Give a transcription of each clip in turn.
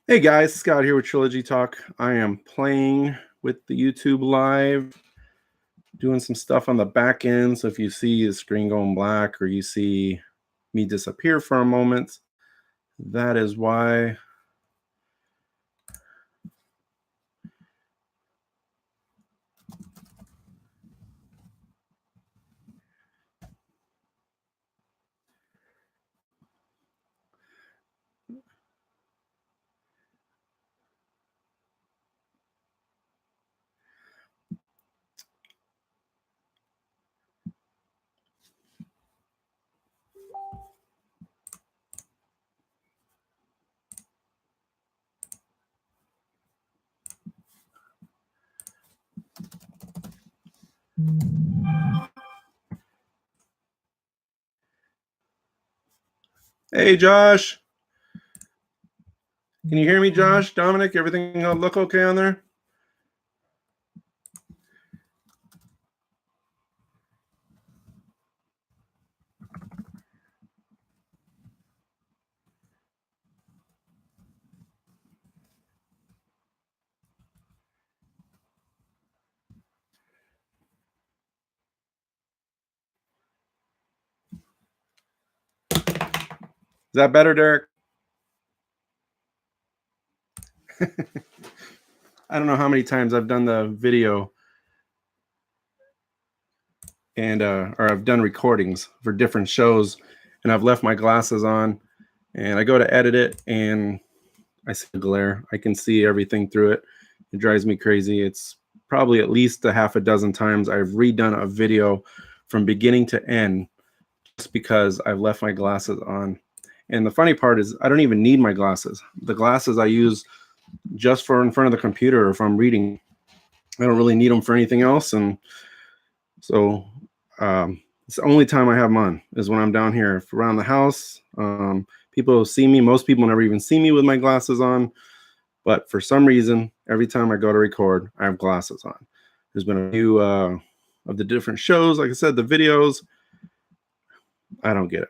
Hey guys, Scott here with Trilogy Talk. I am playing with the YouTube Live, doing some stuff on the back end. So if you see the screen going black or you see me disappear for a moment, that is why. Hey Josh, can you hear me, Josh? Dominic, everything look okay on there? Is that better, Derek? I don't know how many times I've done the video and or I've done recordings for different shows, and I've left my glasses on, and I go to edit it, and I see the glare. I can see everything through it. It drives me crazy. It's probably at least a half a dozen times I've redone a video from beginning to end just because I've left my glasses on. And the funny part is I don't even need my glasses. The glasses I use just for in front of the computer or if I'm reading. I don't really need them for anything else. And so it's the only time I have them on is when I'm down here around the house. People see me. Most people never even see me with my glasses on. But for some reason, every time I go to record, I have glasses on. There's been a few of the different shows. Like I said, the videos, I don't get it.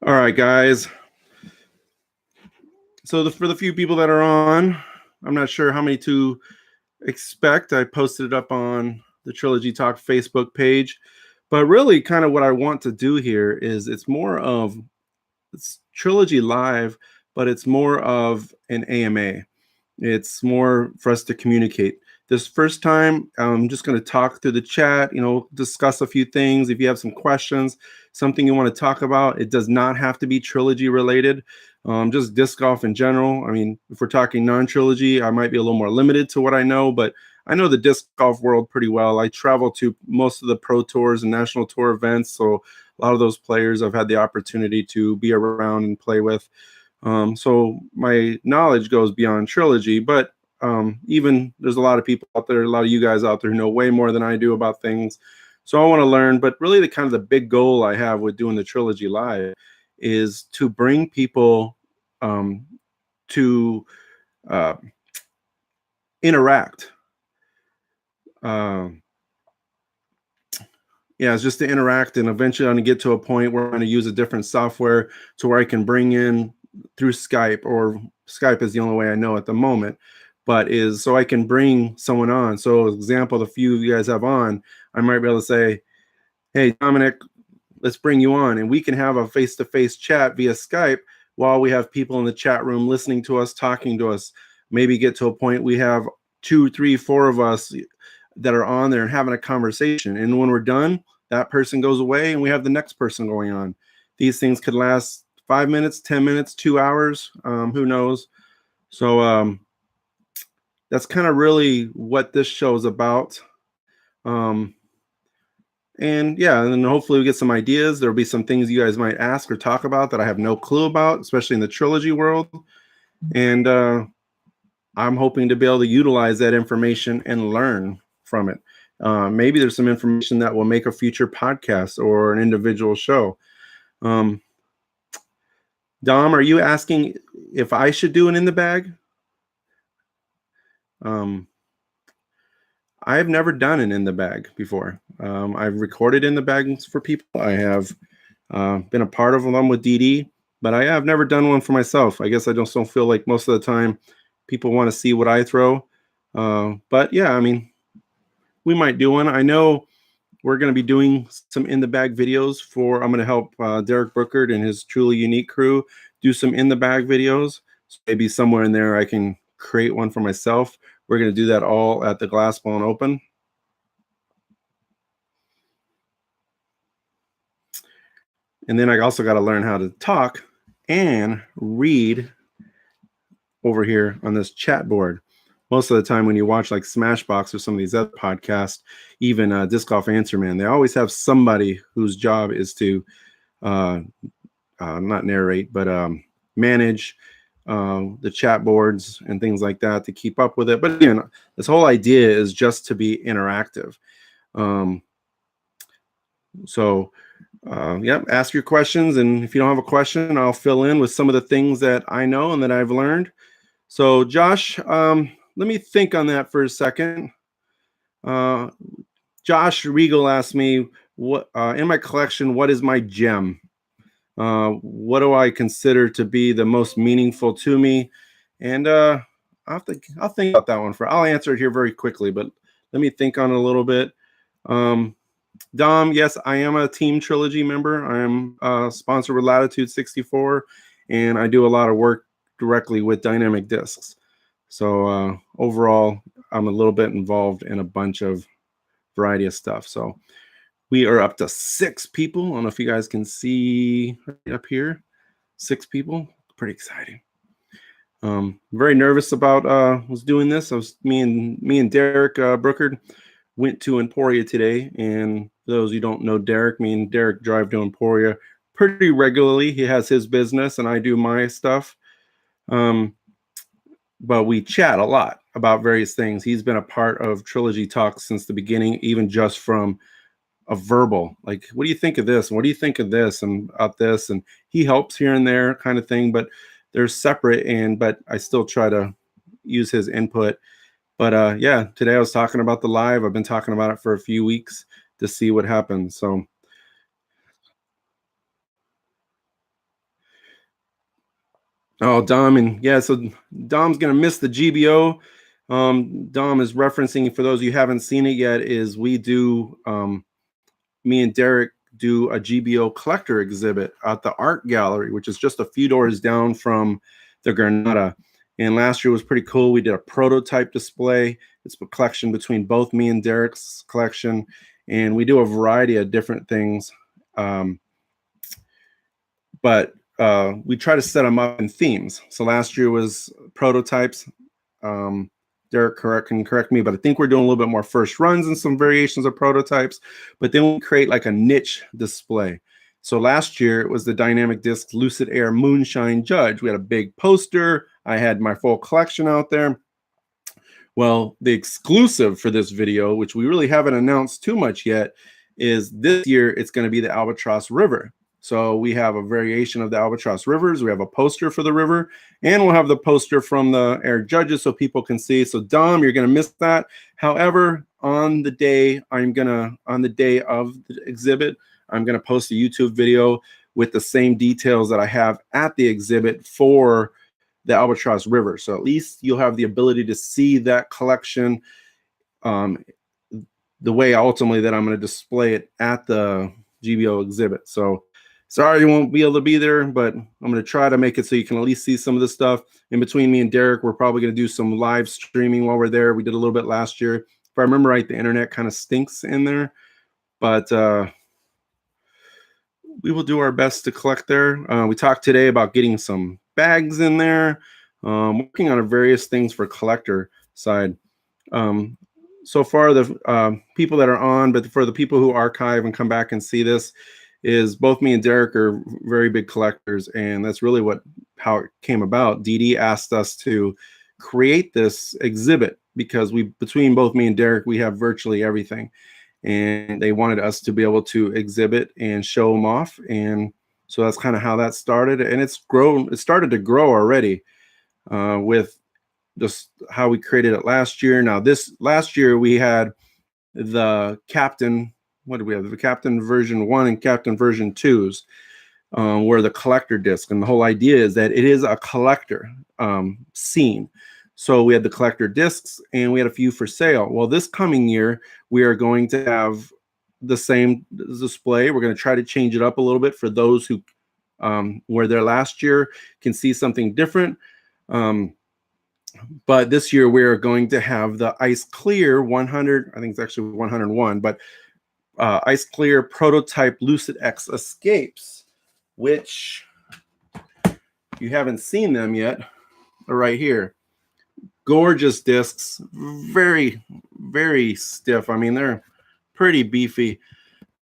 All right, guys. So for the few people that are on, I'm not sure how many to expect. I posted it up on the Trilogy Talk Facebook page. But really kind of what I want to do here is it's Trilogy Live, but it's more of an AMA. It's more for us to communicate. This first time, I'm just going to talk through the chat, discuss a few things. If you have some questions, something you want to talk about, it does not have to be trilogy related. Just disc golf in general. I mean, if we're talking non-trilogy, I might be a little more limited to what I know, but I know the disc golf world pretty well. I travel to most of the pro tours and national tour events, so a lot of those players I've had the opportunity to be around and play with. So my knowledge goes beyond trilogy, but even there's a lot of people out there, a lot of you guys out there who know way more than I do about things. So I want to learn, but really the big goal I have with doing the Trilogy Live is to bring people to interact. It's just to interact, and eventually I'm going to get to a point where I'm going to use a different software to where I can bring in through Skype, or Skype is the only way I know at the moment, but is so I can bring someone on. So example, the few of you guys have on, I might be able to say, hey, Dominic, let's bring you on, and we can have a face-to-face chat via Skype while we have people in the chat room listening to us, talking to us. Maybe get to a point we have 2, 3, 4 of us that are on there and having a conversation. And when we're done, that person goes away and we have the next person going on. These things could last 5 minutes, 10 minutes, 2 hours, who knows? So that's kind of really what this show is about. And then hopefully we get some ideas. There'll be some things you guys might ask or talk about that I have no clue about, especially in the trilogy world. And I'm hoping to be able to utilize that information and learn from it. Maybe there's some information that will make a future podcast or an individual show. Dom, are you asking if I should do an in the bag? I've never done an in the bag before. I've recorded in the bags for people. I have been a part of them with DD, but I have never done one for myself. I guess I just don't feel like most of the time people want to see what I throw. But yeah, I mean, we might do one. I know we're going to be doing some in the bag videos for, I'm going to help Derek Brookard and his Truly Unique crew do some in the bag videos. So maybe somewhere in there I can create one for myself. We're going to do that all at the Glass Blown Open. And then I also got to learn how to talk and read over here on this chat board. Most of the time when you watch like Smashbox or some of these other podcasts, even Disc Golf Answer Man, they always have somebody whose job is to not narrate, but manage the chat boards and things like that to keep up with it. But again, this whole idea is just to be interactive. Yep, ask your questions. And if you don't have a question, I'll fill in with some of the things that I know and that I've learned. So Josh, let me think on that for a second. Josh Regal asked me, "What in my collection? What is my gem? What do I consider to be the most meaningful to me?" And I'll think about that one. I'll answer it here very quickly, but let me think on it a little bit. Dom, yes, I am a Team Trilogy member. I am sponsored with Latitude 64, and I do a lot of work directly with Dynamic Discs. So overall, I'm a little bit involved in a bunch of variety of stuff. So we are up to 6 people. I don't know if you guys can see right up here. 6 people. Pretty exciting. Very nervous about was doing this. Me and Derek Brookard went to Emporia today, and for those who don't know Derek, me and Derek drive to Emporia pretty regularly. He has his business and I do my stuff. But we chat a lot about various things. He's been a part of Trilogy Talk since the beginning, even just from a verbal, like, what do you think of this? And what do you think of this and about this? And he helps here and there kind of thing, but they're separate. But I still try to use his input. But yeah, today I was talking about the live. I've been talking about it for a few weeks to see what happens. So Dom, and yeah, so Dom's gonna miss the GBO. Dom is referencing, for those of you who haven't seen it yet, is we do me and Derek do a GBO collector exhibit at the art gallery, which is just a few doors down from the Granada. And last year was pretty cool. We did a prototype display. It's a collection between both me and Derek's collection, and we do a variety of different things. But we try to set them up in themes. So last year was prototypes. Derek can correct me, but I think we're doing a little bit more first runs and some variations of prototypes. But then we create like a niche display. So last year it was the Dynamic Disc Lucid Air Moonshine Judge. We had a big poster. I had my full collection out there. Well, the exclusive for this video, which we really haven't announced too much yet, is this year it's going to be the Albatross River. So we have a variation of the Albatross Rivers. We have a poster for the river, and we'll have the poster from the Air Judges so people can see. So Dom, you're going to miss that. However, on the day of the exhibit, I'm going to post a YouTube video with the same details that I have at the exhibit for the Albatross River. So at least you'll have the ability to see that collection the way ultimately that I'm going to display it at the GBO exhibit. So sorry you won't be able to be there, but I'm going to try to make it so you can at least see some of the stuff. In between me and Derek, we're probably going to do some live streaming while we're there. We did a little bit last year. If I remember right, the internet kind of stinks in there, but we will do our best to collect there. We talked today about getting some bags in there, working on various things for collector side. So far, the people that are on, but for the people who archive and come back and see this, is both me and Derek are very big collectors, and that's really how it came about. DD asked us to create this exhibit because between both me and Derek, we have virtually everything, and they wanted us to be able to exhibit and show them off, and so that's kind of how that started, and it's grown. It started to grow already with just how we created it last year. Now, this last year we had the Captain. What do we have? The Captain version 1 and Captain version 2s. Were the collector disc, and the whole idea is that it is a collector scene. So we had the collector discs, and we had a few for sale. Well, this coming year we are going to have the same display. We're going to try to change it up a little bit for those who were there last year can see something different. But this year we are going to have the Ice Clear 100. I think it's actually 101, but Ice Clear prototype Lucid X escapes, which if you haven't seen them yet, are right here. Gorgeous discs, very, very stiff. I mean, they're pretty beefy,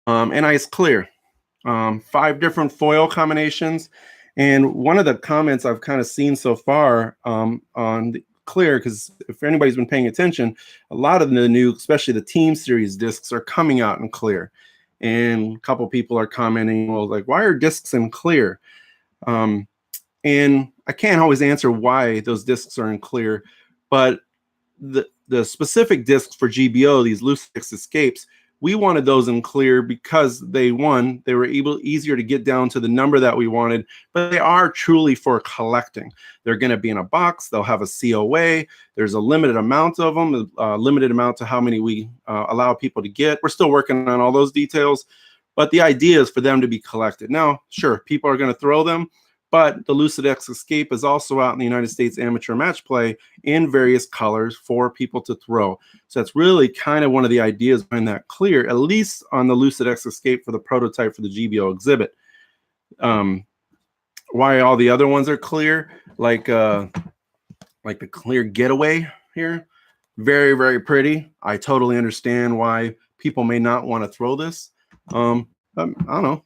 and ice clear. 5 different foil combinations. And one of the comments I've kind of seen so far on the clear, because if anybody's been paying attention, a lot of the new, especially the Team Series discs, are coming out in clear. And a couple people are commenting, well, like, why are discs in clear? And I can't always answer why those discs are in clear, but the specific discs for GBO, these Lucid X Escapes, we wanted those in clear because they were easier to get down to the number that we wanted, but they are truly for collecting. They're going to be in a box. They'll have a COA. There's a limited amount of them, limited amount to how many we allow people to get. We're still working on all those details, but the idea is for them to be collected. Now, sure, people are going to throw them, but the Lucid X Escape is also out in the United States Amateur Match Play in various colors for people to throw. So that's really kind of one of the ideas behind that clear, at least on the Lucid X Escape for the prototype for the GBO exhibit. Why all the other ones are clear, like the clear Getaway here, very, very pretty. I totally understand why people may not want to throw this. I don't know.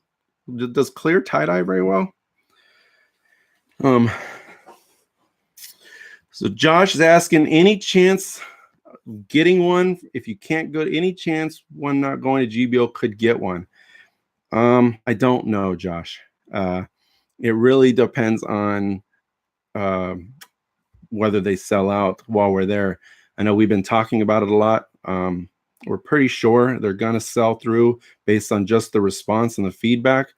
Does clear tie-dye very well? So Josh is asking, any chance getting one? If you can't go, any chance one not going to GBO could get one? I don't know, Josh. It really depends on whether they sell out while we're there. I know we've been talking about it a lot. We're pretty sure they're going to sell through based on just the response and the feedback.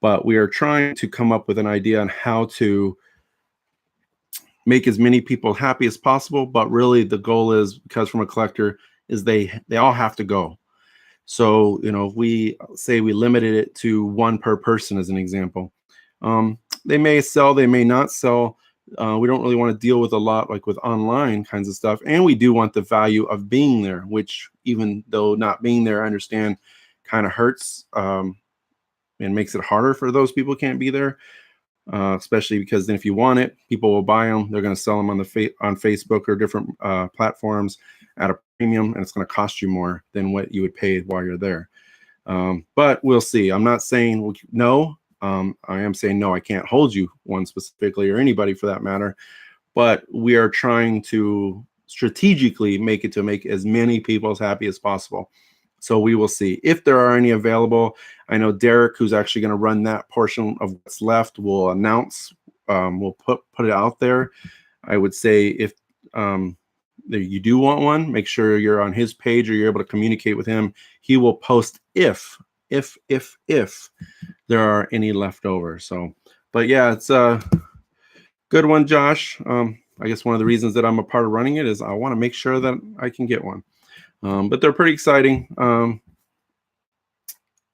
But we are trying to come up with an idea on how to make as many people happy as possible. But really the goal is, because from a collector, is they all have to go. So, you know, if we say we limited it to 1 per person as an example, they may sell, they may not sell. We don't really want to deal with a lot like with online kinds of stuff. And we do want the value of being there, which even though not being there, I understand kind of hurts. And makes it harder for those people who can't be there, especially because then if you want it, people will buy them. They're going to sell them on on Facebook or different platforms at a premium, and it's going to cost you more than what you would pay while you're there. But we'll see. I'm not saying no. I am saying no, I can't hold you one specifically, or anybody for that matter. But we are trying to strategically make it to make as many people as happy as possible. So we will see if there are any available. I know Derek, who's actually going to run that portion of what's left, will announce. We'll put it out there. I would say if you do want one, make sure you're on his page or you're able to communicate with him. He will post if there are any left over. So, but yeah, it's a good one, Josh. I guess one of the reasons that I'm a part of running it is I want to make sure that I can get one. But they're pretty exciting,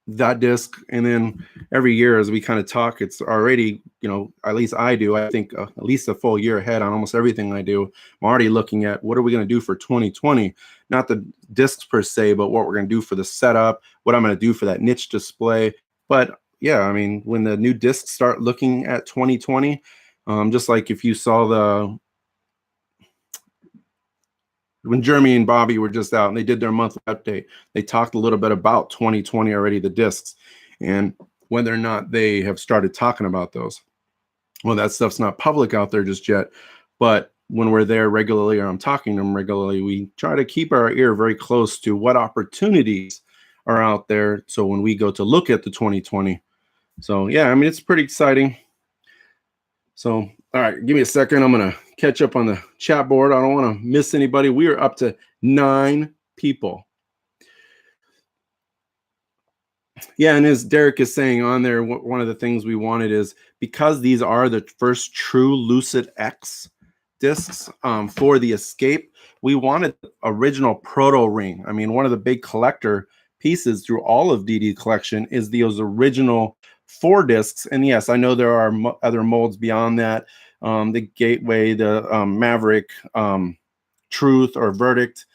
that disc. And then every year as we kind of talk, it's already, you know, at least I do, I think at least a full year ahead on almost everything I do. I'm already looking at what are we going to do for 2020, not the discs per se, but what we're going to do for the setup, what I'm going to do for that niche display. But yeah, I mean, when the new discs start looking at 2020, just like if you saw when Jeremy and Bobby were just out and they did their monthly update, they talked a little bit about 2020 already, the discs, and whether or not they have started talking about those. Well, that stuff's not public out there just yet, but when we're there regularly or I'm talking to them regularly, we try to keep our ear very close to what opportunities are out there. So when we go to look at the 2020, so yeah, I mean, it's pretty exciting. So, all right, give me a second. I'm going to catch up on the chat board. I don't want to miss anybody. We are up to 9 people. Yeah, and as Derek is saying on there, one of the things we wanted is, because these are the first true Lucid X discs for the Escape, we wanted the original proto ring. I mean, one of the big collector pieces through all of DD collection is those original 4 discs. And yes, I know there are other molds beyond that. The Gateway, the Maverick, Truth or Verdict.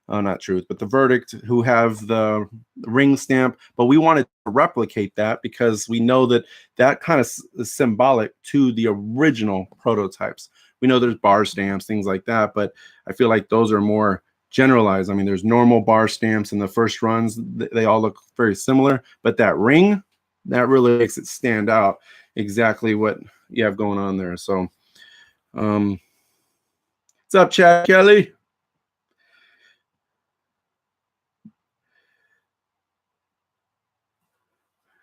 Not Truth, but the Verdict, who have the ring stamp. But we wanted to replicate that because we know that that kind of is symbolic to the original prototypes. We know there's bar stamps, things like that, but I feel like those are more generalized. I mean, there's normal bar stamps in the first runs. They all look very similar, but that ring, that really makes it stand out exactly what you have going on there. So, what's up, Chad Kelly?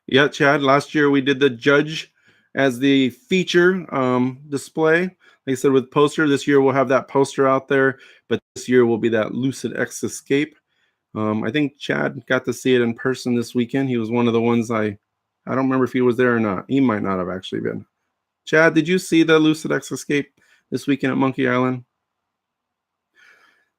Yeah, Chad, last year we did the Judge as the feature display. Like I said, with poster, this year we'll have that poster out there, but this year will be that Lucid X Escape. I think Chad got to see it in person this weekend. He was one of the ones I don't remember if he was there or not. He might not have actually been. Chad, did you see the Lucid X Escape this weekend at Monkey Island?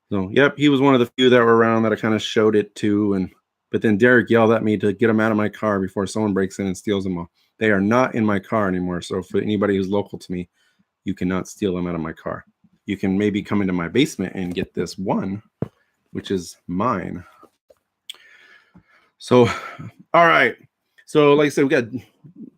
So, yep, he was one of the few that were around that I kind of showed it to, but then Derek yelled at me to get them out of my car before someone breaks in and steals them all. They are not in my car anymore. So for anybody who's local to me, you cannot steal them out of my car. You can maybe come into my basement and get this one, which is mine. So, all right. So like I said,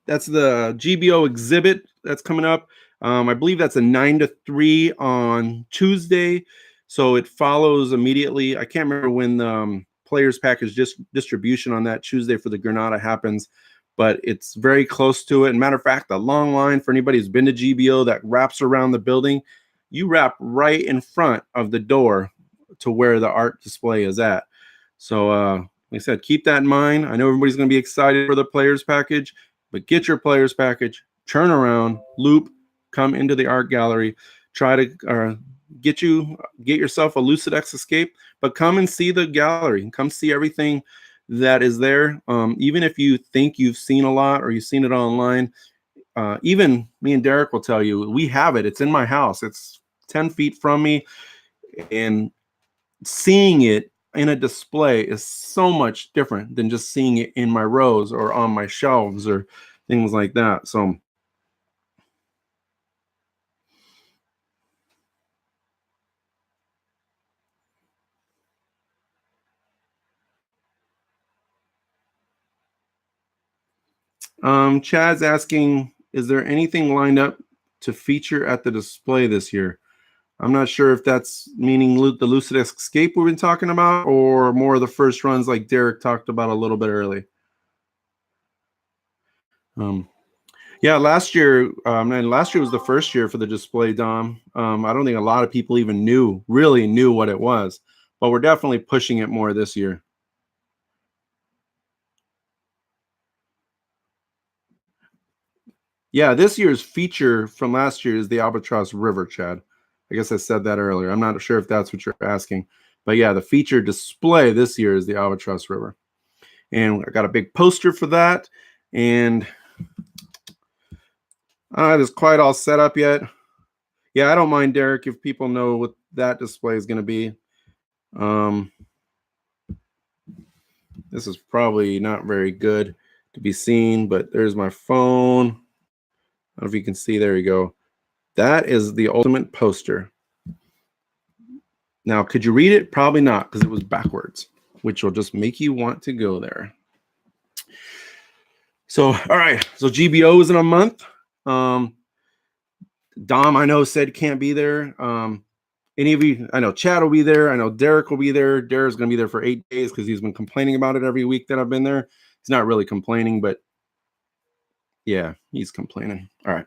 that's the GBO exhibit that's coming up. I believe that's a 9 to 3 on Tuesday. So it follows immediately. I can't remember when the players package distribution on that Tuesday for the Granada happens, but it's very close to it. And matter of fact, the long line for anybody who's been to GBO that wraps around the building, you wrap right in front of the door to where the art display is at. So like I said, keep that in mind. I know everybody's going to be excited for the players package, but get your players package, turn around, loop, come into the art gallery, try to get yourself a Lucid X Escape, but come and see the gallery, come see everything that is there. Even if you think you've seen a lot or you've seen it online, even me and Derek will tell you, we have it. It's in my house. It's 10 feet from me, and seeing it in a display is so much different than just seeing it in my rows or on my shelves or things like that. So Chad's asking, is there anything lined up to feature at the display this year? I'm not sure if that's meaning the Lucid Escape we've been talking about, or more of the first runs like Derek talked about a little bit early. Yeah, last year was the first year for the display, Dom. I don't think a lot of people even really knew what it was, but we're definitely pushing it more this year. Yeah, this year's feature from last year is the Albatross River, Chad. I guess I said that earlier. I'm not sure if that's what you're asking, but yeah, the feature display this year is the Albatross River. And I got a big poster for that, and I don't have this quite all set up yet. Yeah, I don't mind, Derek, if people know what that display is going to be. This is probably not very good to be seen, but there's my phone. I don't know if you can see. There you go. That is the ultimate poster. Now, could you read it? Probably not, because it was backwards, which will just make you want to go there. So, all right. So GBO is in a month. Dom, I know, said can't be there. Any of you, I know Chad will be there. I know Derek will be there. Derek's going to be there for 8 days because he's been complaining about it every week that I've been there. He's not really complaining, but yeah, he's complaining. All right.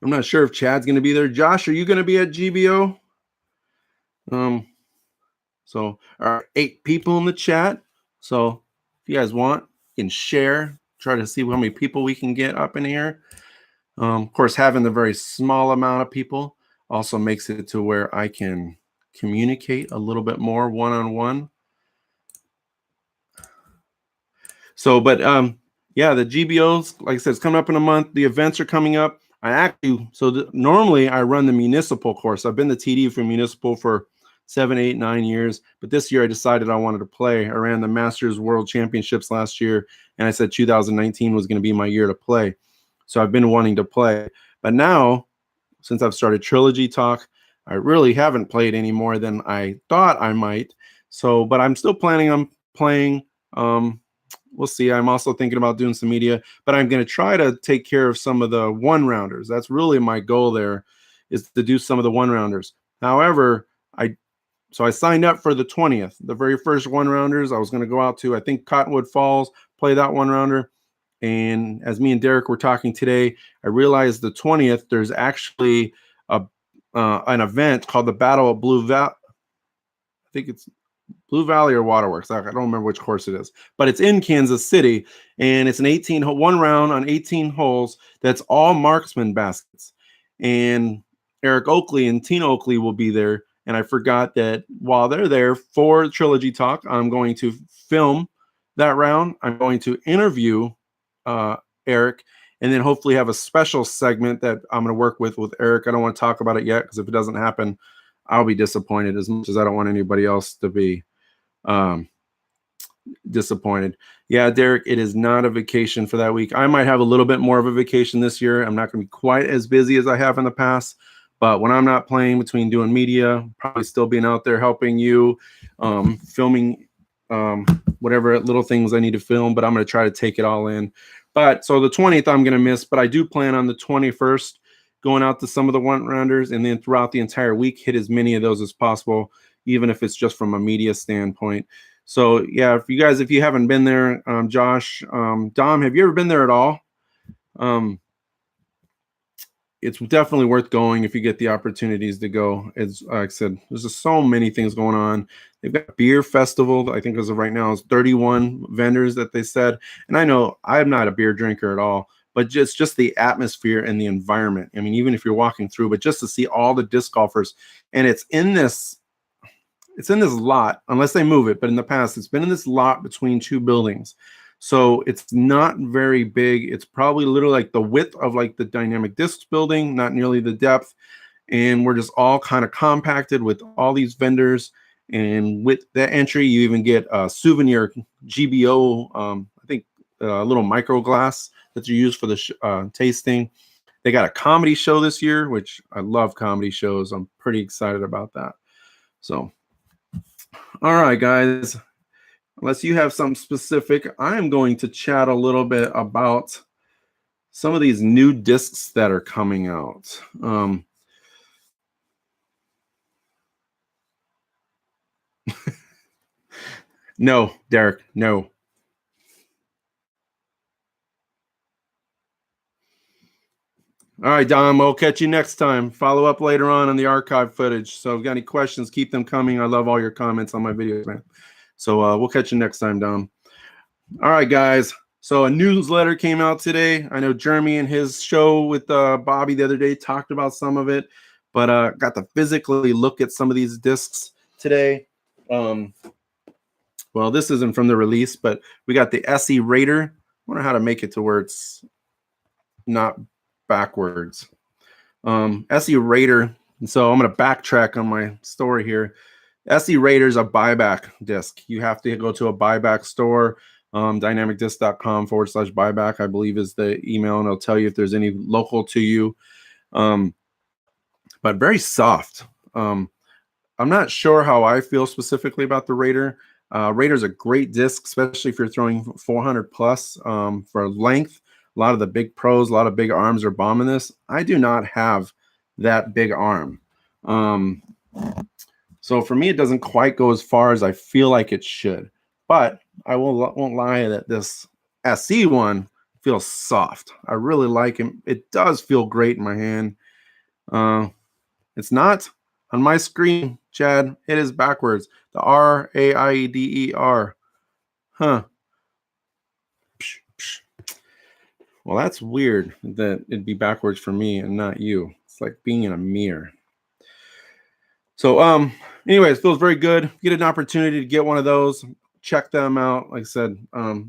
I'm not sure if Chad's going to be there. Josh, are you going to be at GBO? So, all right, 8 people in the chat. So if you guys want, you can share, try to see how many people we can get up in here. Of course, having the very small amount of people also makes it to where I can communicate a little bit more one-on-one. So, but yeah, the GBOs, like I said, it's coming up in a month. The events are coming up. I actually, normally I run the municipal course. I've been the TD for municipal for 7, 8, 9 years. But this year I decided I wanted to play. I ran the Masters World Championships last year, and I said 2019 was going to be my year to play. So I've been wanting to play. But now, since I've started Trilogy Talk, I really haven't played any more than I thought I might. So, but I'm still planning on playing. We'll see. I'm also thinking about doing some media, but I'm going to try to take care of some of the one rounders. That's really my goal there, is to do some of the one rounders. However, I signed up for the 20th, the very first one rounders. I was going to go out to, I think, Cottonwood Falls, play that one rounder. And as me and Derek were talking today, I realized the 20th, there's actually an event called the Battle of Blue Valley. I think it's Blue Valley or Waterworks. I don't remember which course it is, but it's in Kansas City, and it's an one round on 18 holes. That's all marksman baskets. And Eric Oakley and Tina Oakley will be there. And I forgot that while they're there for Trilogy Talk, I'm going to film that round. I'm going to interview Eric, and then hopefully have a special segment that I'm going to work with Eric. I don't want to talk about it yet, because if it doesn't happen, I'll be disappointed, as much as I don't want anybody else to be disappointed. Yeah, Derek, it is not a vacation for that week. I might have a little bit more of a vacation this year. I'm not going to be quite as busy as I have in the past, but when I'm not playing, between doing media, probably still being out there helping you, filming whatever little things I need to film, but I'm going to try to take it all in. But so the 20th I'm going to miss, but I do plan on the 21st going out to some of the one rounders, and then throughout the entire week hit as many of those as possible, even if it's just from a media standpoint. So yeah, if you haven't been there, Josh, Dom, have you ever been there at all? It's definitely worth going if you get the opportunities to go. It's like I said, there's just so many things going on. They've got a beer festival. I think as of right now, it's 31 vendors that they said. And I know I'm not a beer drinker at all, but just the atmosphere and the environment. I mean, even if you're walking through, but just to see all the disc golfers, and it's in this lot, unless they move it. But in the past, it's been in this lot between two buildings. So it's not very big. It's probably literally like the width of like the Dynamic Discs building, not nearly the depth. And we're just all kind of compacted with all these vendors. And with that entry, you even get a souvenir GBO, I think a little micro glass that you use for the tasting. They got a comedy show this year, which I love comedy shows. I'm pretty excited about that. So, all right, guys. Unless you have something specific, I am going to chat a little bit about some of these new discs that are coming out. No, Derek, no. All right, Dom, we'll catch you next time. Follow up later on the archive footage. So if you got any questions, keep them coming. I love all your comments on my videos, man. So we'll catch you next time, Dom. All right, guys. So a newsletter came out today. I know Jeremy and his show with Bobby the other day talked about some of it, but got to physically look at some of these discs today. Well, this isn't from the release, but we got the SE Raider. I wonder how to make it to where it's not backwards. SE Raider. And so I'm going to backtrack on my story here. SE Raider is a buyback disc. You have to go to a buyback store. Dynamicdisc.com/buyback, I believe, is the email, and it'll tell you if there's any local to you. But very soft. I'm not sure how I feel specifically about the Raider. Raider's a great disc, especially if you're throwing 400 plus for length. A lot of the big pros, a lot of big arms are bombing this. I do not have that big arm. So for me, it doesn't quite go as far as I feel like it should. But I won't lie that this SE one feels soft. I really like it. It does feel great in my hand. It's not on my screen, Chad. It is backwards. The RAIDER. Huh. Well, that's weird that it'd be backwards for me and not you. It's like being in a mirror. So, anyways, feels very good. Get an opportunity to get one of those. Check them out. Like I said,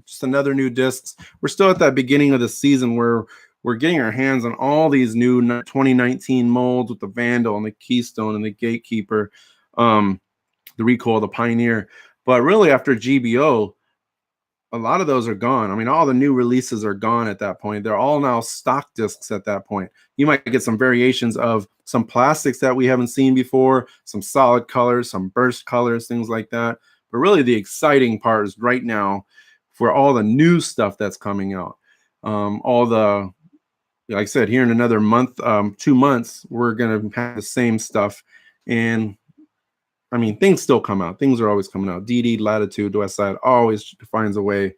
just another new discs. We're still at that beginning of the season where we're getting our hands on all these new 2019 molds with the Vandal and the Keystone and the Gatekeeper, the Recoil, the Pioneer. But really, after GBO, a lot of those are gone. I mean, all the new releases are gone at that point. They're all now stock discs at that point. You might get some variations of some plastics that we haven't seen before, some solid colors, some burst colors, things like that. But really the exciting part is right now for all the new stuff that's coming out. All the, like I said, here in another month, 2 months, we're going to have the same stuff. And I mean, things still come out. Things are always coming out. DD, Latitude, West Side always finds a way.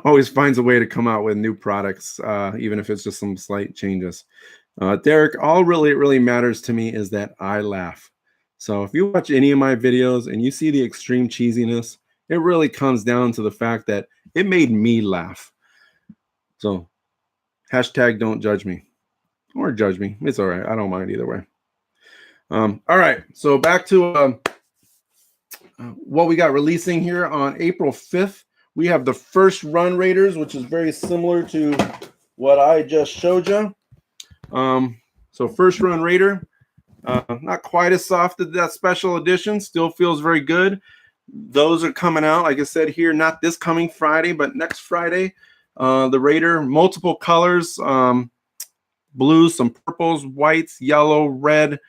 Always finds a way to come out with new products, even if it's just some slight changes. Derek, all really matters to me is that I laugh. So if you watch any of my videos and you see the extreme cheesiness, it really comes down to the fact that it made me laugh. So hashtag don't judge me. Or judge me. It's all right. I don't mind either way. All right. So back to what we got releasing here on April 5th. We have the First Run Raiders, which is very similar to what I just showed you. So First Run Raider, not quite as soft as that special edition. Still feels very good. Those are coming out, like I said here, not this coming Friday, but next Friday. The Raider, multiple colors. Blues, some purples, whites, yellow, red.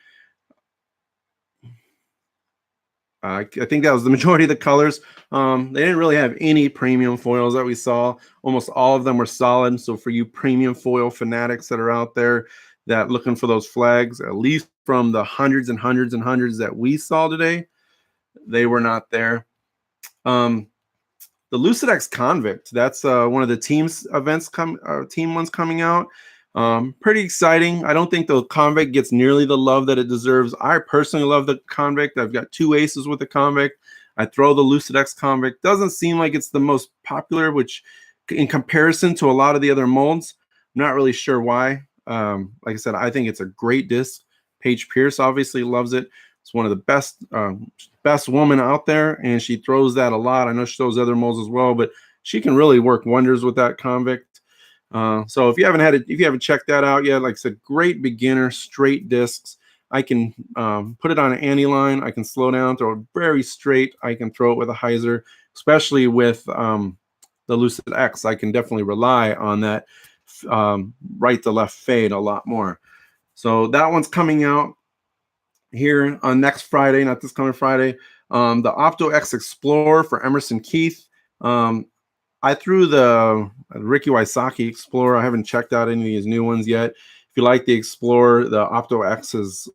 I think that was the majority of the colors. They didn't really have any premium foils that we saw. Almost all of them were solid. So for you premium foil fanatics that are out there that looking for those flags, at least from the hundreds and hundreds and hundreds that we saw today, they were not there. The Lucidex Convict, that's one of the team's events, team ones coming out. Pretty exciting. I don't think the Convict gets nearly the love that it deserves. I personally love the Convict. I've got 2 aces with the Convict. I throw the Lucidex Convict. Doesn't seem like it's the most popular, which in comparison to a lot of the other molds, I'm not really sure why. Like I said, I think it's a great disc. Paige Pierce obviously loves it. It's one of the best woman out there, and she throws that a lot. I know she throws other molds as well, but she can really work wonders with that Convict. So if you haven't checked that out yet, like I said, great beginner straight discs. I can put it on an ante line. I can slow down, throw it very straight. I can throw it with a hyzer, especially with the Lucid X. I can definitely rely on that right to left fade a lot more. So that one's coming out here on next Friday, not this coming Friday. The Opto X Explorer for Emerson Keith. I threw the Ricky Wysocki Explorer. I haven't checked out any of these new ones yet. If you like the Explorer, the Opto X is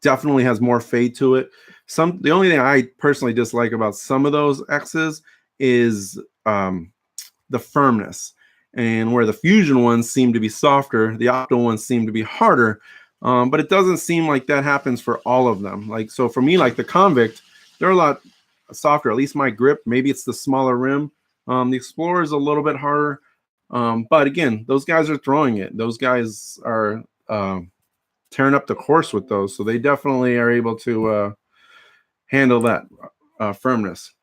definitely has more fade to it. The only thing I personally dislike about some of those X's is the firmness. And where the Fusion ones seem to be softer, the Opto ones seem to be harder. But it doesn't seem like that happens for all of them. Like, so for me, like the Convict, they're a lot softer, at least my grip. Maybe it's the smaller rim. The Explorer is a little bit harder. But again, those guys are throwing it. Those guys are tearing up the course with those. So they definitely are able to handle that firmness.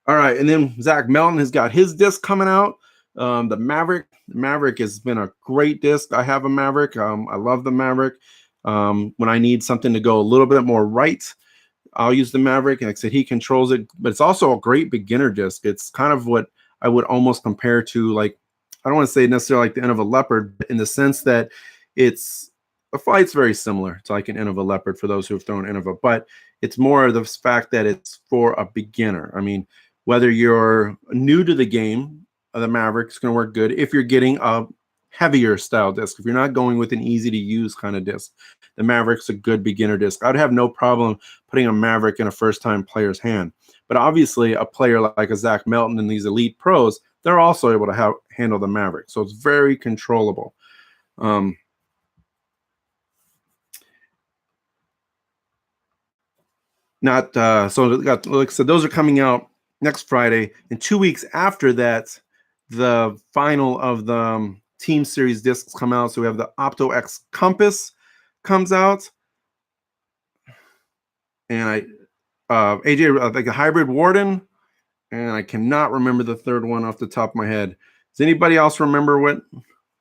All right. And then Zach Melton has got his disc coming out. The Maverick. Maverick has been a great disc. I have a Maverick. I love the Maverick. When I need something to go a little bit more right, I'll use the Maverick. And like I said, he controls it, but it's also a great beginner disc. It's kind of what I would almost compare to, like, I don't want to say necessarily like the end of a leopard, but in the sense that the flight's very similar to like an end of a leopard for those who have thrown Innova, but it's more of the fact that it's for a beginner. I mean, whether you're new to the game, the Maverick is going to work good. If you're getting a heavier style disc, if you're not going with an easy to use kind of disc, the Maverick's a good beginner disc. I'd have no problem putting a Maverick in a first-time player's hand. But obviously, a player like a Zach Melton and these elite pros, they're also able to handle the Maverick. So it's very controllable. So like I said, those are coming out next Friday. And 2 weeks after that, the final of the Team Series discs come out. So we have the Opto X Compass comes out. And AJ, like a Hybrid Warden. And I cannot remember the third one off the top of my head. Does anybody else remember what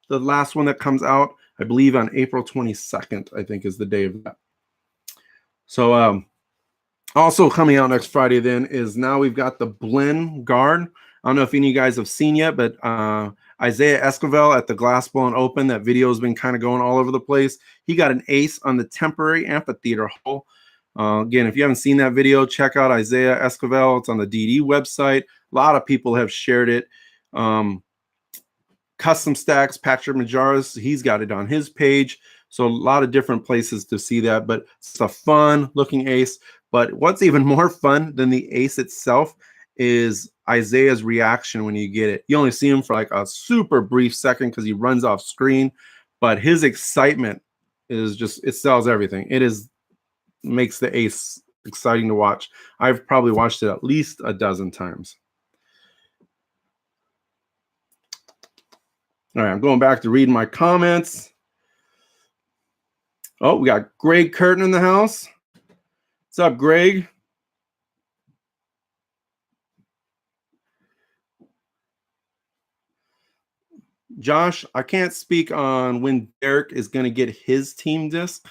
the last one that comes out? I believe on April 22nd, I think is the day of that. So also coming out next Friday then is now we've got the Blinn Guard. I don't know if any of you guys have seen yet, but Isaiah Esquivel at the Glass Blown Open, that video has been kind of going all over the place. He got an ace on the temporary amphitheater hole. Again, if you haven't seen that video, check out Isaiah Esquivel. It's on the DD website. A lot of people have shared it. Custom Stacks, Patrick Majaris, he's got it on his page. So a lot of different places to see that, but it's a fun looking ace. But what's even more fun than the ace itself is Isaiah's reaction when you get it. You only see him for like a super brief second because he runs off screen, but his excitement is just, it sells everything. It makes the ace exciting to watch. I've probably watched it at least a dozen times. All right, I'm going back to reading my comments. Oh, we got Greg Curtin in the house. What's up, Greg? Josh, I can't speak on when Derek is going to get his team disc,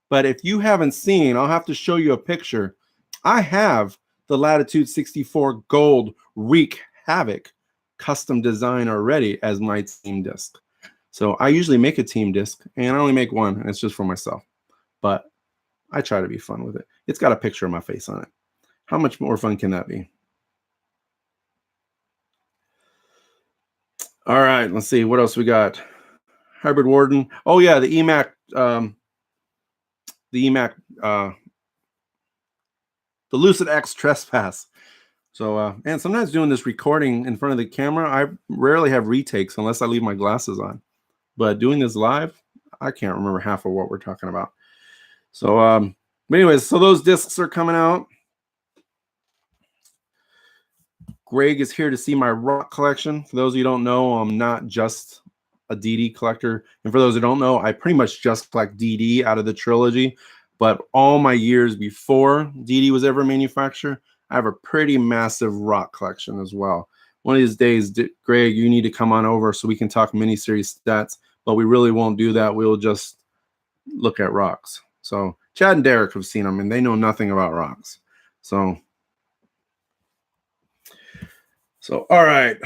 but if you haven't seen, I'll have to show you a picture. I have the Latitude 64 Gold Wreak Havoc custom design already as my team disc. So I usually make a team disc, and I only make one, and it's just for myself. But I try to be fun with it. It's got a picture of my face on it. How much more fun can that be? All right, let's see. What else we got? Hybrid Warden. Oh, yeah, the EMAC. The Lucid X Trespass. So, and sometimes doing this recording in front of the camera, I rarely have retakes unless I leave my glasses on. But doing this live, I can't remember half of what we're talking about. So, but anyways, so those discs are coming out. Greg is here to see my rock collection. For those of you who don't know, I'm not just a DD collector. And for those who don't know, I pretty much just collect DD out of the trilogy. But all my years before DD was ever manufactured, I have a pretty massive rock collection as well. One of these days, Greg, you need to come on over so we can talk miniseries stats. But we really won't do that. We'll just look at rocks. So Chad and Derek have seen them, and they know nothing about rocks. So all right.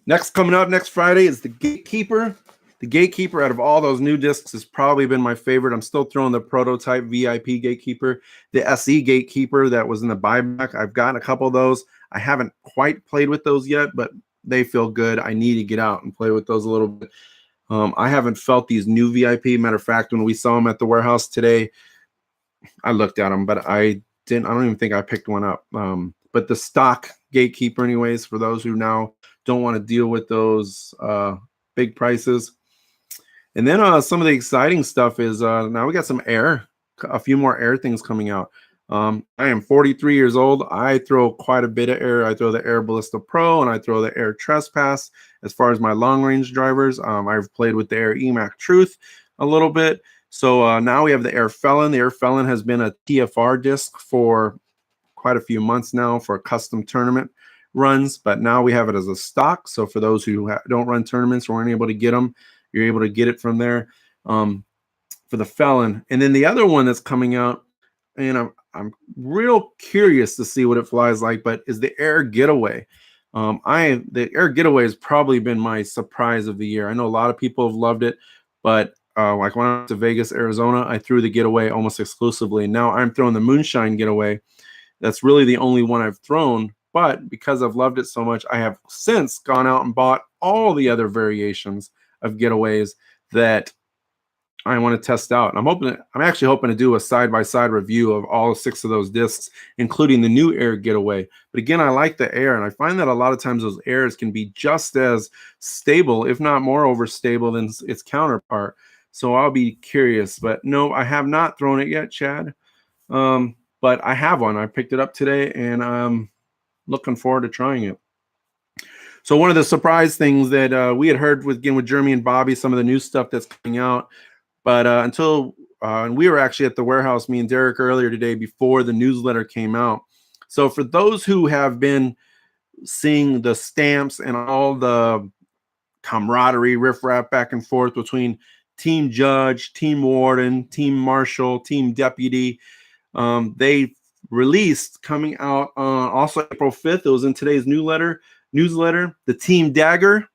Next, coming up next Friday is the Gatekeeper. The Gatekeeper, out of all those new discs, has probably been my favorite. I'm still throwing the prototype VIP Gatekeeper, the SE Gatekeeper that was in the buyback. I've gotten a couple of those. I haven't quite played with those yet, but they feel good. I need to get out and play with those a little bit. I haven't felt these new VIP. Matter of fact, when we saw them at the warehouse today, I looked at them, but I don't even think I picked one up. But the stock Gatekeeper, anyways, for those who now don't want to deal with those big prices. And then some of the exciting stuff is now we got some air, a few more air things coming out. I am 43 years old. I throw quite a bit of air. I throw the Air Ballista Pro and I throw the Air Trespass. As far as my long range drivers, I've played with the Air EMAC Truth a little bit. So now we have the Air Felon. The Air Felon has been a TFR disc for quite a few months now for custom tournament runs, but now we have it as a stock. So for those who don't run tournaments or aren't able to get them, you're able to get it from there for the Felon. And then the other one that's coming out, and I'm real curious to see what it flies like, but is the Air Getaway. The Air Getaway has probably been my surprise of the year. I know a lot of people have loved it, but like when I went to Vegas, Arizona, I threw the Getaway almost exclusively. Now I'm throwing the Moonshine Getaway. That's really the only one I've thrown, but because I've loved it so much, I have since gone out and bought all the other variations of Getaways that I want to test out. I'm actually hoping to do a side-by-side review of all 6 of those discs, including the new Air Getaway. But again, I like the Air, and I find that a lot of times those Airs can be just as stable, if not more overstable than its counterpart. So I'll be curious. But no, I have not thrown it yet, Chad. But but I have one. I picked it up today, and I'm looking forward to trying it. So one of the surprise things that we had heard with Jeremy and Bobby, some of the new stuff that's coming out, but and we were actually at the warehouse, me and Derek, earlier today before the newsletter came out. So for those who have been seeing the stamps and all the camaraderie, riffraff back and forth between Team Judge, Team Warden, Team Marshal, Team Deputy, they released coming out on also April 5th. It was in today's newsletter, the Team Dagger,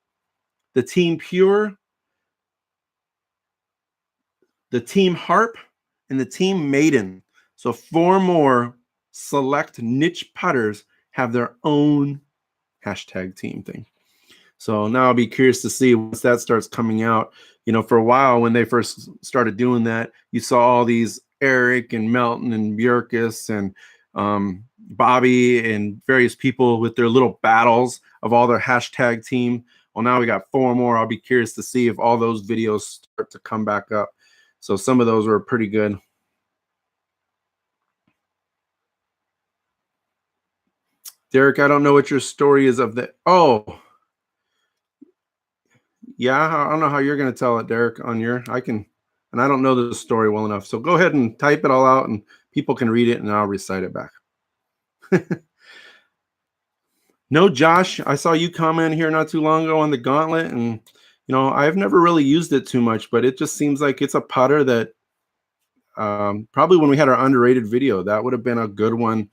the Team Pure, the Team Harp, and the Team Maiden. So 4 more select niche putters have their own hashtag team thing. So now I'll be curious to see once that starts coming out. You know, for a while when they first started doing that, you saw all these Eric and Melton and Bjorkus and Bobby and various people with their little battles of all their hashtag team. Well, now we got 4 more. I'll be curious to see if all those videos start to come back up. So some of those were pretty good. Derek, I don't know what your story is of the. Oh, yeah, I don't know how you're going to tell it, Derek, on your. I can, and I don't know the story well enough. So go ahead and type it all out and people can read it and I'll recite it back. No, Josh, I saw you comment here not too long ago on the gauntlet, and you know, I've never really used it too much, but it just seems like it's a putter that probably when we had our underrated video, that would have been a good one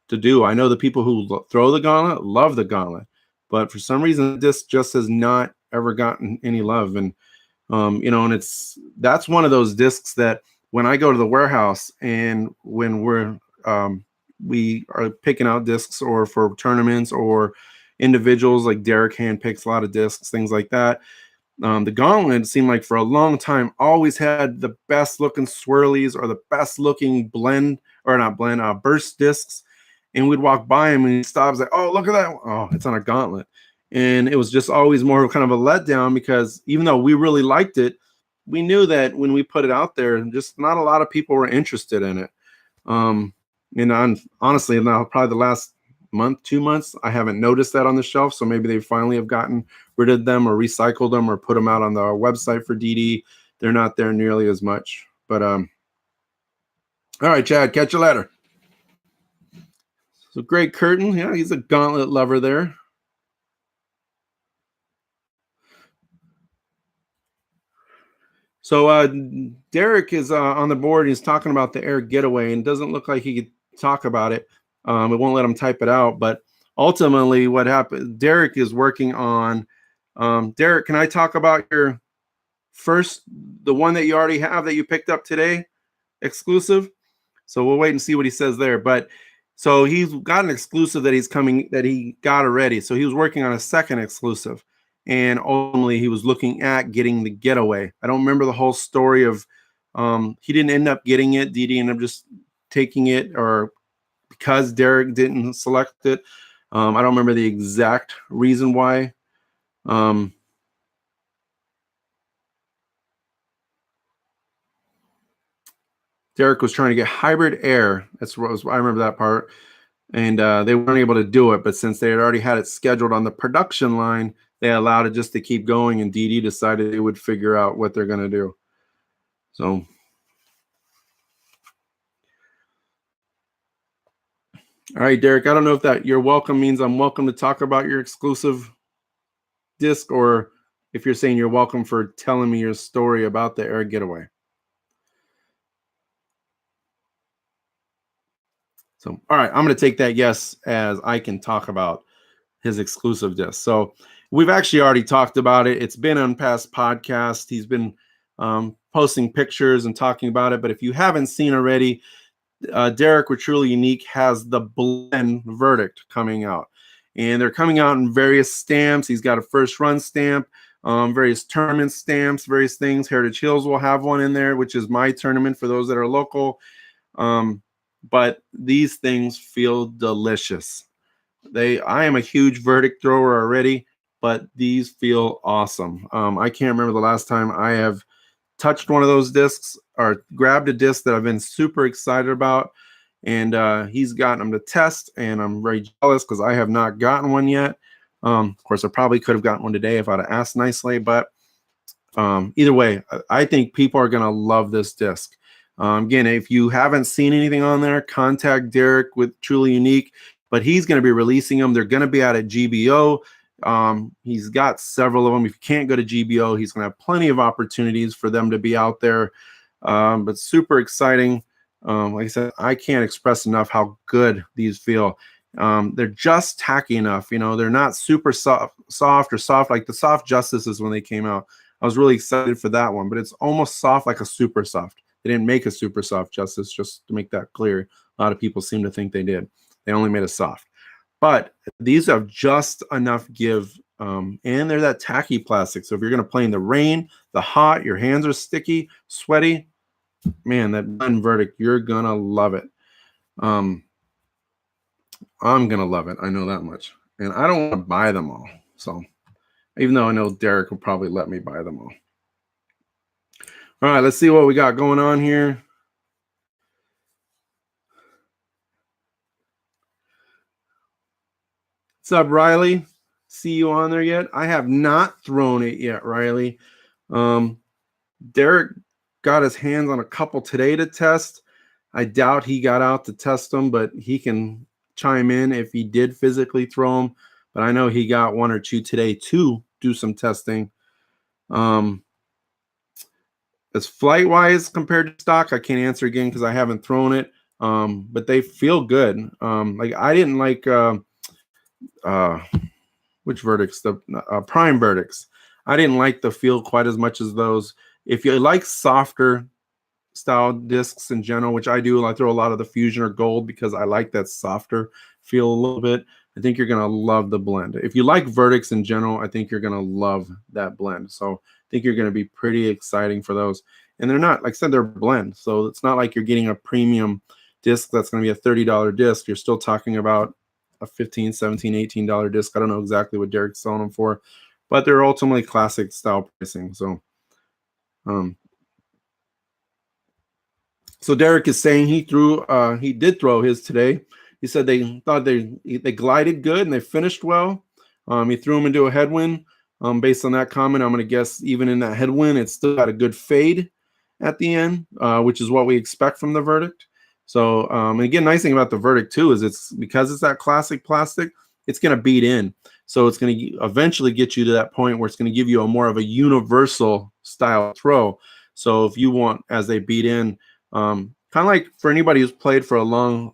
to do. I know the people who throw the gauntlet love the gauntlet, but for some reason, this just has not ever gotten any love. And you know, and that's one of those discs that when I go to the warehouse and when we are picking out discs or for tournaments or individuals, like Derek hand picks a lot of discs, things like that. The gauntlet seemed like for a long time always had the best looking swirlies or the best looking burst discs. And we'd walk by him and he stops like, oh, look at that. Oh, it's on a gauntlet. And it was just always more of kind of a letdown because even though we really liked it, we knew that when we put it out there, just not a lot of people were interested in it. And honestly, now probably the last month, 2 months, I haven't noticed that on the shelf. So maybe they finally have gotten rid of them or recycled them or put them out on the website for DD. They're not there nearly as much. But all right, Chad, catch you later. So Greg Curtin, yeah, he's a gauntlet lover there. So Derek is on the board. He's talking about the air getaway and doesn't look like he could talk about it. It won't let him type it out. But ultimately what happened, Derek is working on, Derek, can I talk about your first, the one that you already have that you picked up today, exclusive? So we'll wait and see what he says there. But so he's got an exclusive that he got already. So he was working on a second exclusive. And ultimately, he was looking at getting the getaway. I don't remember the whole story of he didn't end up getting it. DD ended up just taking it, or because Derek didn't select it. I don't remember the exact reason why. Derek was trying to get hybrid air. That's what I remember that part. And they weren't able to do it. But since they had already had it scheduled on the production line, they allowed it just to keep going, and DD decided they would figure out what they're going to do. So, all right, Derek, I don't know if that you're welcome means I'm welcome to talk about your exclusive disc, or if you're saying you're welcome for telling me your story about the air getaway. So, all right, I'm going to take that yes as I can talk about his exclusive disc. So we've actually already talked about it. It's been on past podcasts. He's been posting pictures and talking about it. But if you haven't seen already, Derek with Truly Unique has the blend verdict coming out. And they're coming out in various stamps. He's got a first run stamp, various tournament stamps, various things. Heritage Hills will have one in there, which is my tournament for those that are local. But these things feel delicious. I am a huge verdict thrower already, but these feel awesome. I can't remember the last time I have touched one of those discs or grabbed a disc that I've been super excited about and he's gotten them to test, and I'm very jealous because I have not gotten one yet. Of course, I probably could have gotten one today if I'd have asked nicely, but either way, I think people are going to love this disc. Again, if you haven't seen anything on there, contact Derek with Truly Unique, but he's going to be releasing them. They're going to be out at GBO. He's got several of them. If you can't go to GBO, he's going to have plenty of opportunities for them to be out there. But super exciting. Like I said, I can't express enough how good these feel. They're just tacky enough. They're not super soft or soft like the Soft Justices when they came out. I was really excited for that one, but it's almost soft like a super soft. They didn't make a super soft Justice, just to make that clear. A lot of people seem to think they did. They only made a soft. But these have just enough give, and they're that tacky plastic. So if you're going to play in the rain, the hot, your hands are sticky, sweaty, man, that blend verdict, you're going to love it. I'm going to love it. I know that much. And I don't want to buy them all. So even though I know Derek will probably let me buy them all. All right, let's see what we got going on here. What's up, Riley? See you on there yet? I have not thrown it yet, Riley. Derek got his hands on a couple today to test. I doubt he got out to test them, but he can chime in if he did physically throw them. But I know he got one or two today to do some testing. As flight-wise compared to stock, I can't answer again because I haven't thrown it. But they feel good. Like I didn't like which verdicts? The prime verdicts. I didn't like the feel quite as much as those. If you like softer style discs in general, which I do, I throw a lot of the Fusion or Gold because I like that softer feel a little bit. I think you're going to love the blend. If you like verdicts in general, I think you're going to love that blend. So I think you're going to be pretty exciting for those. And they're not, like I said, they're blend. So it's not like you're getting a premium disc that's going to be a $30 disc. You're still talking about a $15, $17, $18 disc. I don't know exactly what Derek's selling them for, but they're ultimately classic style pricing. So, so Derek is saying he did throw his today. He said they thought they glided good and they finished well. He threw them into a headwind. Based on that comment, I'm going to guess even in that headwind, it's still got a good fade at the end, which is what we expect from the verdict. So, and again, nice thing about the verdict too is it's because it's that classic plastic, it's going to beat in. So it's going to eventually get you to that point where it's going to give you a more of a universal style throw. So if you want, as they beat in, kind of like for anybody who's played for a long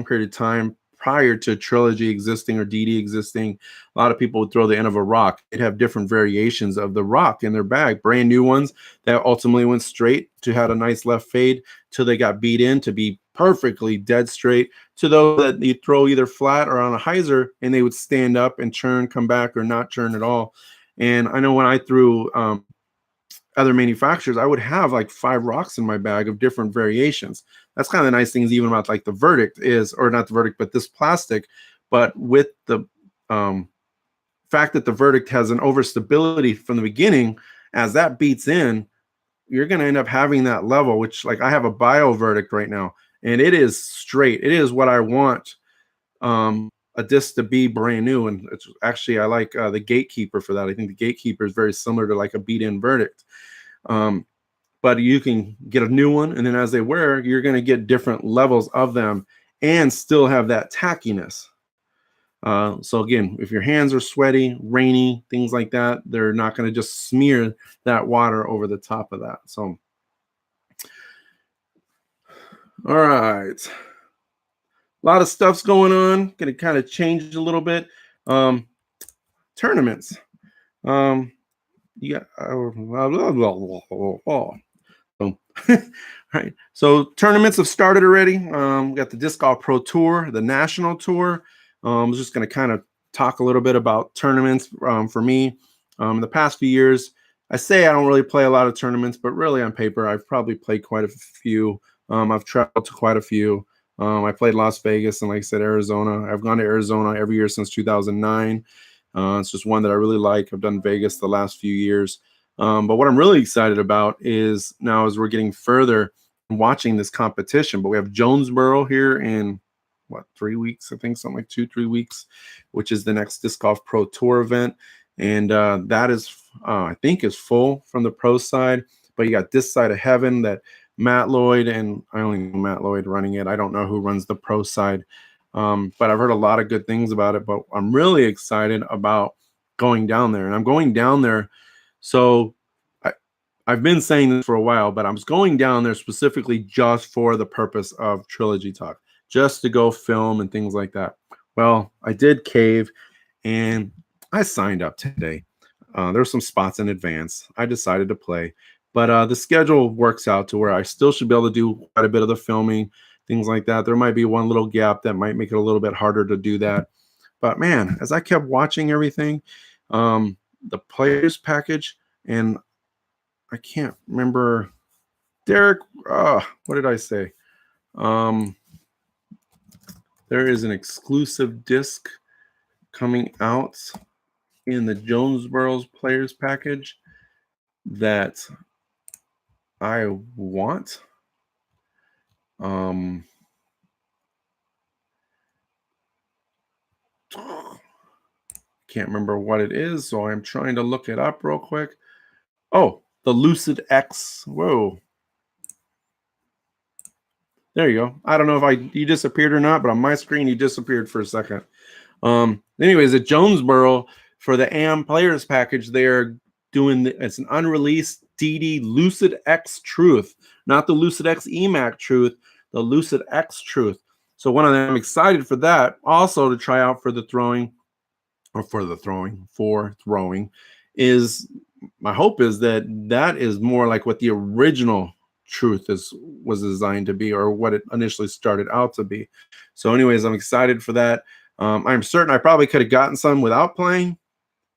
period of time prior to Trilogy existing or DD existing, a lot of people would throw the end of a rock. They'd have different variations of the rock in their bag, brand new ones that ultimately went straight to had a nice left fade till they got beat in to be perfectly dead straight, to those that you throw either flat or on a hyzer and they would stand up and churn, come back, or not churn at all. And I know when I threw other manufacturers, I would have like 5 rocks in my bag of different variations. That's kind of the nice things even about like the verdict is, or not the verdict, but this plastic. But with the fact that the verdict has an overstability from the beginning, as that beats in, you're going to end up having that level, which like I have a bio verdict right now, and it is straight. It is what I want a disc to be brand new. And it's actually, I like the Gatekeeper for that. I think the Gatekeeper is very similar to like a beat-in verdict. But you can get a new one, and then as they wear, you're going to get different levels of them and still have that tackiness. So again, if your hands are sweaty, rainy, things like that, they're not going to just smear that water over the top of that. So, all right. A lot of stuff's going on. Going to kind of change a little bit. Tournaments. You got so, right. So tournaments have started already. We got the Disc Golf Pro Tour, the National Tour. I was just going to kind of talk a little bit about tournaments for me. In the past few years, I say I don't really play a lot of tournaments, but really on paper, I've probably played quite a few. I've traveled to quite a few. I played Las Vegas and, like I said, Arizona. I've gone to Arizona every year since 2009. It's just one that I really like. I've done Vegas the last few years. But what I'm really excited about is now as we're getting further watching this competition. But we have Jonesboro here in what, 3 weeks, I think, something like 2-3 weeks, which is the next Disc Golf Pro Tour event. And that is, I think, is full from the pro side. But you got this side of heaven that Matt Lloyd, and I only know Matt Lloyd running it. I don't know who runs the pro side. But I've heard a lot of good things about it. But I'm really excited about going down there. And I'm going down there. So I've been saying this for a while, but I was going down there specifically just for the purpose of Trilogy Talk, just to go film and things like that. Well, I did cave, and I signed up today. There were some spots in advance. I decided to play, but the schedule works out to where I still should be able to do quite a bit of the filming, things like that. There might be one little gap that might make it a little bit harder to do that. But man, as I kept watching everything, the players package, and I can't remember, Derek, what did I say? There is an exclusive disc coming out in the Jonesboro's players package that I want. Can't remember what it is, so I'm trying to look it up real quick. Oh, the Lucid X. Whoa. There you go. I don't know if you disappeared or not, but on my screen you disappeared for a second. Anyways, at Jonesboro, for the AM players package, they're doing it's an unreleased DD Lucid X Truth, not the Lucid X EMAC Truth, the Lucid X Truth. So one of them, I'm excited for that. Also to try out for throwing, is my hope is that is more like what the original Truth was designed to be, or what it initially started out to be. So anyways, I'm excited for that. I'm certain I probably could have gotten some without playing,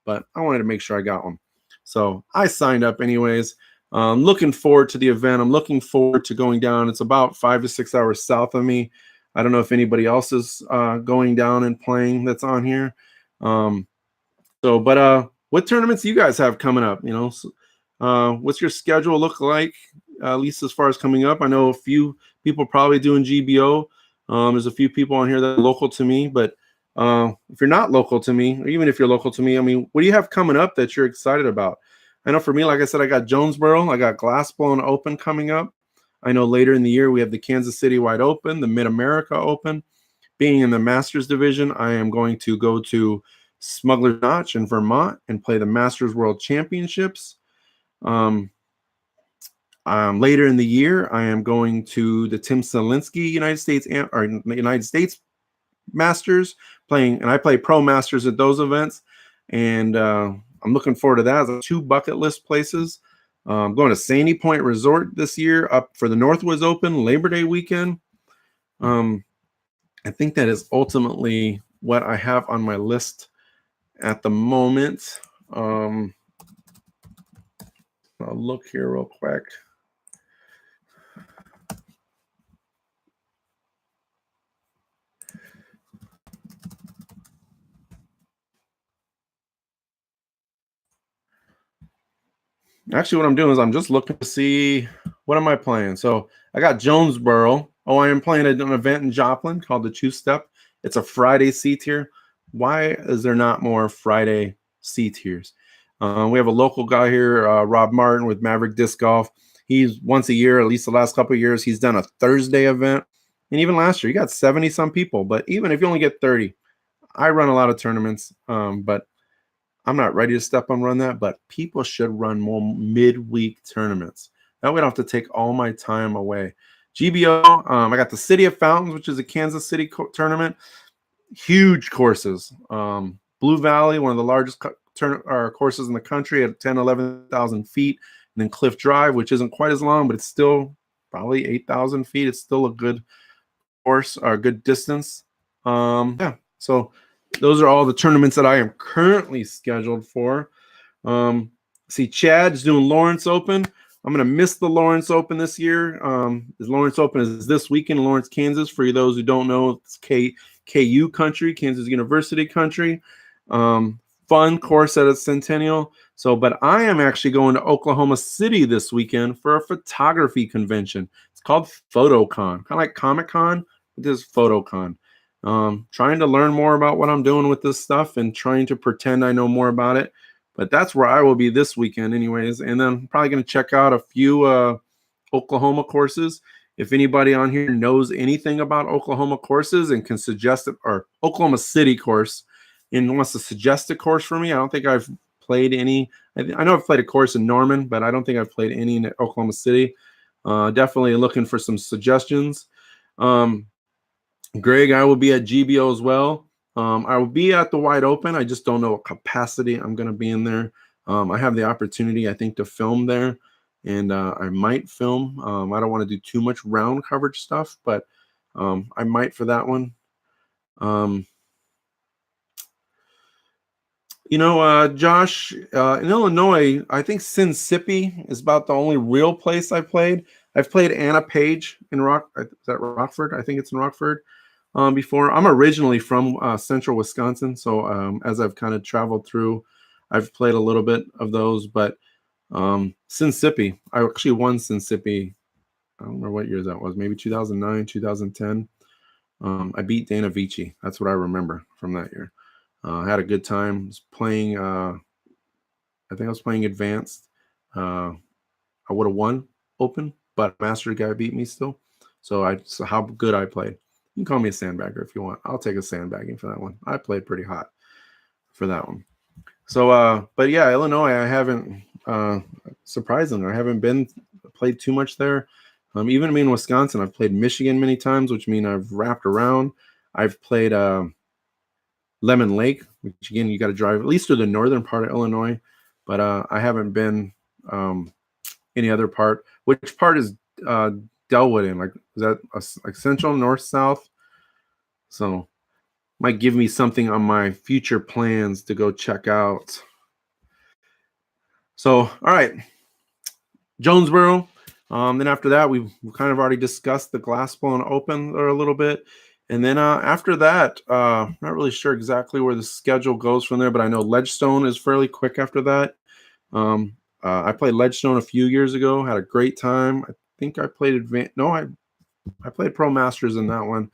but I wanted to make sure I got one. So I signed up anyways. Looking forward to the event. I'm looking forward to going down. It's about 5 to 6 hours south of me. I don't know if anybody else is going down and playing that's on here. But what tournaments do you guys have coming up? What's your schedule look like, at least as far as coming up? I know a few people probably doing GBO. There's a few people on here that are local to me, but if you're not local to me, or even if you're local to me, I mean, what do you have coming up that you're excited about? I know for me, like I said, I got Jonesboro, I got Glassblown Open coming up. I know later in the year we have the Kansas City Wide Open, the Mid-America Open. Being in the Masters division, I am going to go to Smuggler's Notch in Vermont and play the Masters World Championships. Later in the year, I am going to the Tim Selinsky United States Masters, and I play Pro Masters at those events, and I'm looking forward to that. There's 2 bucket list places. I'm going to Sandy Point Resort this year, up for the Northwoods Open Labor Day weekend. I think that is ultimately what I have on my list at the moment. I'll look here real quick. Actually, what I'm doing is I'm just looking to see what am I playing. So I got Jonesboro. Oh, I am playing an event in Joplin called the Two Step. It's a Friday C tier. Why is there not more Friday C tiers? We have a local guy here, Rob Martin with Maverick Disc Golf. He's once a year, at least the last couple of years, he's done a Thursday event. And even last year, he got 70 some people. But even if you only get 30, I run a lot of tournaments, but I'm not ready to step on run that. But people should run more midweek tournaments. That way I don't have to take all my time away. GBO, I got the City of Fountains, which is a Kansas City tournament. Huge courses. Blue Valley, one of the largest courses in the country at 10, 11,000 feet. And then Cliff Drive, which isn't quite as long, but it's still probably 8,000 feet. It's still a good course or a good distance. Yeah, so those are all the tournaments that I am currently scheduled for. See, Chad's doing Lawrence Open. I'm going to miss the Lawrence Open this year. The Lawrence Open is this weekend in Lawrence, Kansas. For those who don't know, it's KU country, Kansas University country. Fun course at a Centennial. But I am actually going to Oklahoma City this weekend for a photography convention. It's called PhotoCon, kind of like Comic Con, but this is PhotoCon. Trying to learn more about what I'm doing with this stuff and trying to pretend I know more about it. But that's where I will be this weekend, anyways. And then I'm probably going to check out a few Oklahoma courses. If anybody on here knows anything about Oklahoma courses and can suggest it, or Oklahoma City course, and wants to suggest a course for me, I don't think I've played any. I know I've played a course in Norman, but I don't think I've played any in Oklahoma City. Definitely looking for some suggestions. Greg, I will be at GBO as well. I will be at the Wide Open. I just don't know what capacity I'm going to be in there. I have the opportunity, I think, to film there, and I might film. I don't want to do too much round coverage stuff, but I might for that one. Josh, in Illinois, I think Sinsippi is about the only real place I played. I've played Anna Page in is that Rockford? I think it's in Rockford. Before. I'm originally from central Wisconsin, so as I've kind of traveled through, I've played a little bit of those. But Sinsippi, I actually won Sinsippi. I don't remember what year that was, maybe 2009, 2010. I beat Dana Vici. That's what I remember from that year. I had a good time. I was playing, I think I was playing advanced. I would have won open, but master guy beat me still. So how good I played. You can call me a sandbagger if you want. I'll take a sandbagging for that one. I played pretty hot for that one. So, but yeah, Illinois, I haven't, surprisingly, I haven't played too much there. Even me in Wisconsin, I've played Michigan many times, which means I've wrapped around. I've played Lemon Lake, which again, you got to drive at least to the northern part of Illinois, but I haven't been any other part. Which part is Delwood in? Like, is that like central, north, south? So might give me something on my future plans to go check out. So, all right, Jonesboro. Then after that, we've kind of already discussed the Glassbone Open a little bit. And then after that, not really sure exactly where the schedule goes from there, but I know Ledgestone is fairly quick after that. I played Ledgestone a few years ago, had a great time. I think I played I played Pro Masters in that one.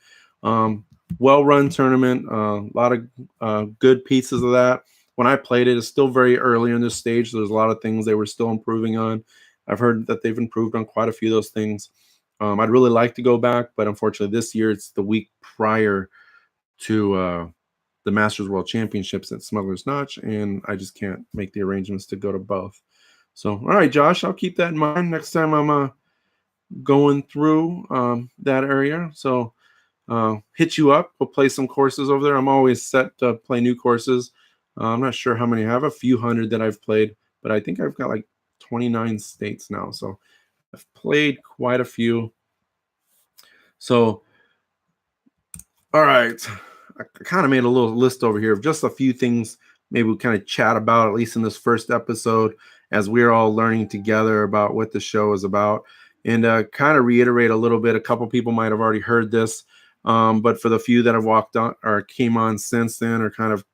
Well-run tournament, a lot of good pieces of that. When I played it, it's still very early in this stage. So there's a lot of things they were still improving on. I've heard that they've improved on quite a few of those things. I'd really like to go back, but unfortunately this year it's the week prior to the Masters World Championships at Smuggler's Notch, and I just can't make the arrangements to go to both. So, all right, Josh, I'll keep that in mind next time I'm going through that area. So hit you up. We'll play some courses over there. I'm always set to play new courses. I'm not sure how many. I have a few hundred that I've played, but I think I've got like 29 states now. So I've played quite a few. So, all right. I kind of made a little list over here of just a few things maybe we kind of chat about, at least in this first episode, as we're all learning together about what the show is about. And kind of reiterate a little bit. A couple people might have already heard this, but for the few that have walked on or came on since then or kind of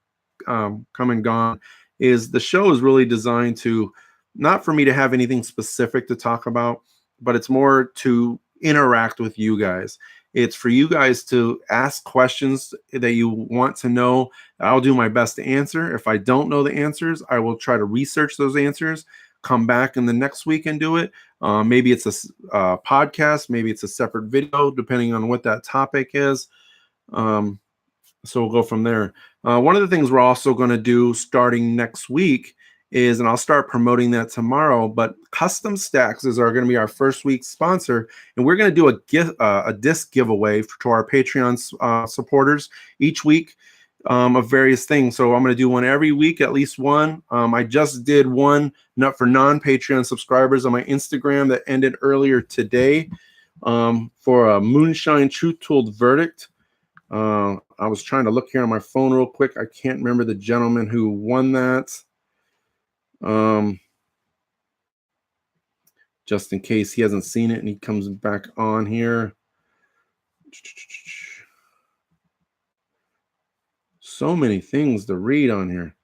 come and gone, is the show is really designed to, not for me to have anything specific to talk about, but it's more to interact with you guys. It's for you guys to ask questions that you want to know. I'll do my best to answer. If I don't know the answers, I will try to research those answers, come back in the next week and do it. Maybe it's a podcast, maybe it's a separate video, depending on what that topic is. So we'll go from there. One of the things we're also going to do starting next week is, and I'll start promoting that tomorrow, but Custom Stacks is going to be our first week sponsor, and we're going to do a disc giveaway to our Patreon supporters each week of various things. So I'm going to do one every week, at least one. I just did one for non-Patreon subscribers on my Instagram that ended earlier today for a Moonshine Truth Told Verdict. I was trying to look here on my phone real quick. I can't remember the gentleman who won that. Just in case he hasn't seen it and he comes back on here. So many things to read on here.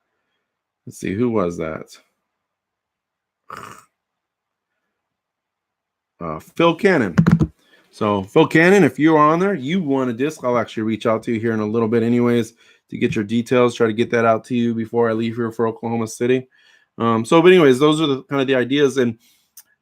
Let's see, who was that? Phil Cannon. So Phil Cannon, if you are on there, you want a disc, I'll actually reach out to you here in a little bit anyways to get your details, try to get that out to you before I leave here for Oklahoma City. But anyways, those are the kind of the ideas. And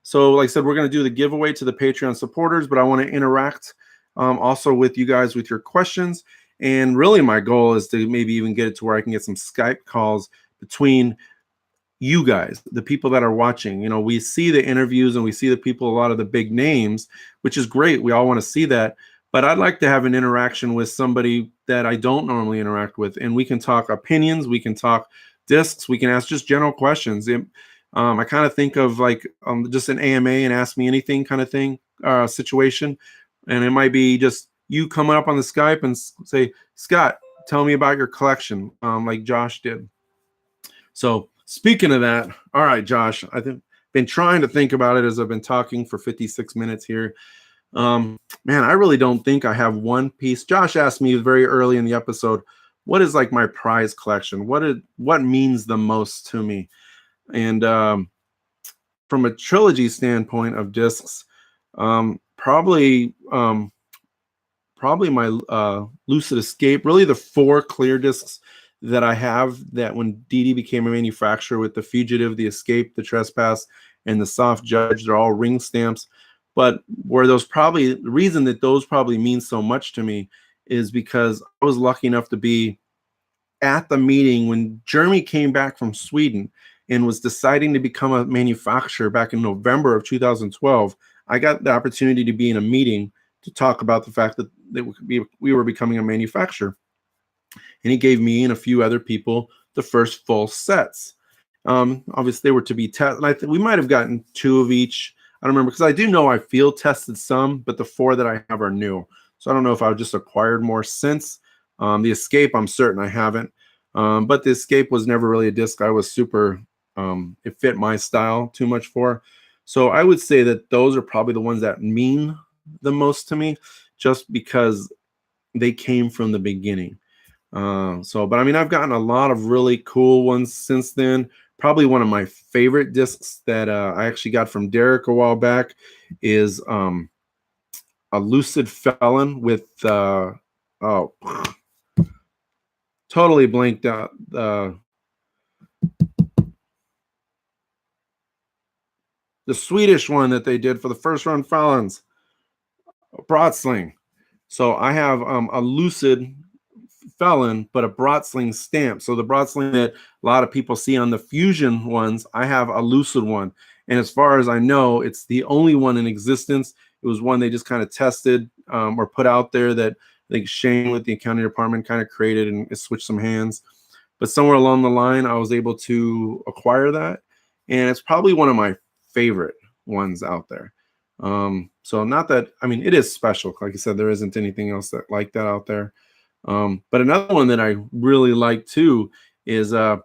so like I said, we're going to do the giveaway to the Patreon supporters, but I want to interact also with you guys with your questions. And really my goal is to maybe even get it to where I can get some Skype calls between you guys, the people that are watching. We see the interviews and we see the people, a lot of the big names, which is great. We all want to see that. But I'd like to have an interaction with somebody that I don't normally interact with. And we can talk opinions, we can talk discs, we can ask just general questions. I kind of think of like just an AMA and ask me anything kind of thing, situation. And it might be just you coming up on the Skype and say, Scott, tell me about your collection, like Josh did. So speaking of that, all right, Josh, I've been trying to think about it as I've been talking for 56 minutes here. Man, I really don't think I have one piece. Josh asked me very early in the episode, what is like my prize collection? What means the most to me? And from a trilogy standpoint of discs, probably my Lucid Escape, really the 4 clear discs that I have that when DD became a manufacturer with the Fugitive, the Escape, the Trespass, and the Soft Judge, they're all ring stamps. But where the reason that those probably mean so much to me is because I was lucky enough to be at the meeting when Jeremy came back from Sweden and was deciding to become a manufacturer back in November of 2012. I got the opportunity to be in a meeting to talk about the fact that we were becoming a manufacturer. And he gave me and a few other people the first full sets. Obviously, they were to be tested. I think we might have gotten 2 of each. I don't remember because I do know I field tested some, but the 4 that I have are new. So I don't know if I've just acquired more since. The Escape, I'm certain I haven't. But the Escape was never really a disc I was super, it fit my style too much for. So I would say that those are probably the ones that mean the most to me, just because they came from the beginning. But I mean, I've gotten a lot of really cool ones since then. Probably one of my favorite discs that I actually got from Derek a while back is a Lucid Felon with totally blanked out the Swedish one that they did for the first run Felons, Broadsling. So I have a Lucid Felon, but a Broadsling stamp. So the Broadsling that a lot of people see on the Fusion ones, I have a Lucid one. And as far as I know, it's the only one in existence. It was one they just kind of tested or put out there that I think Shane with the accounting department kind of created and it switched some hands. But somewhere along the line, I was able to acquire that. And it's probably one of my favorite ones out there. So not that, I mean, it is special. Like I said, there isn't anything else like that out there. But another one that I really like too is we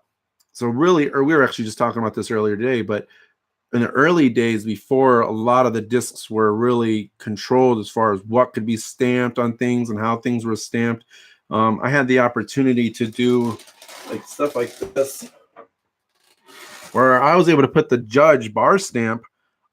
were actually just talking about this earlier today, but in the early days before a lot of the discs were really controlled as far as what could be stamped on things and how things were stamped, I had the opportunity to do like stuff like this, where I was able to put the Judge bar stamp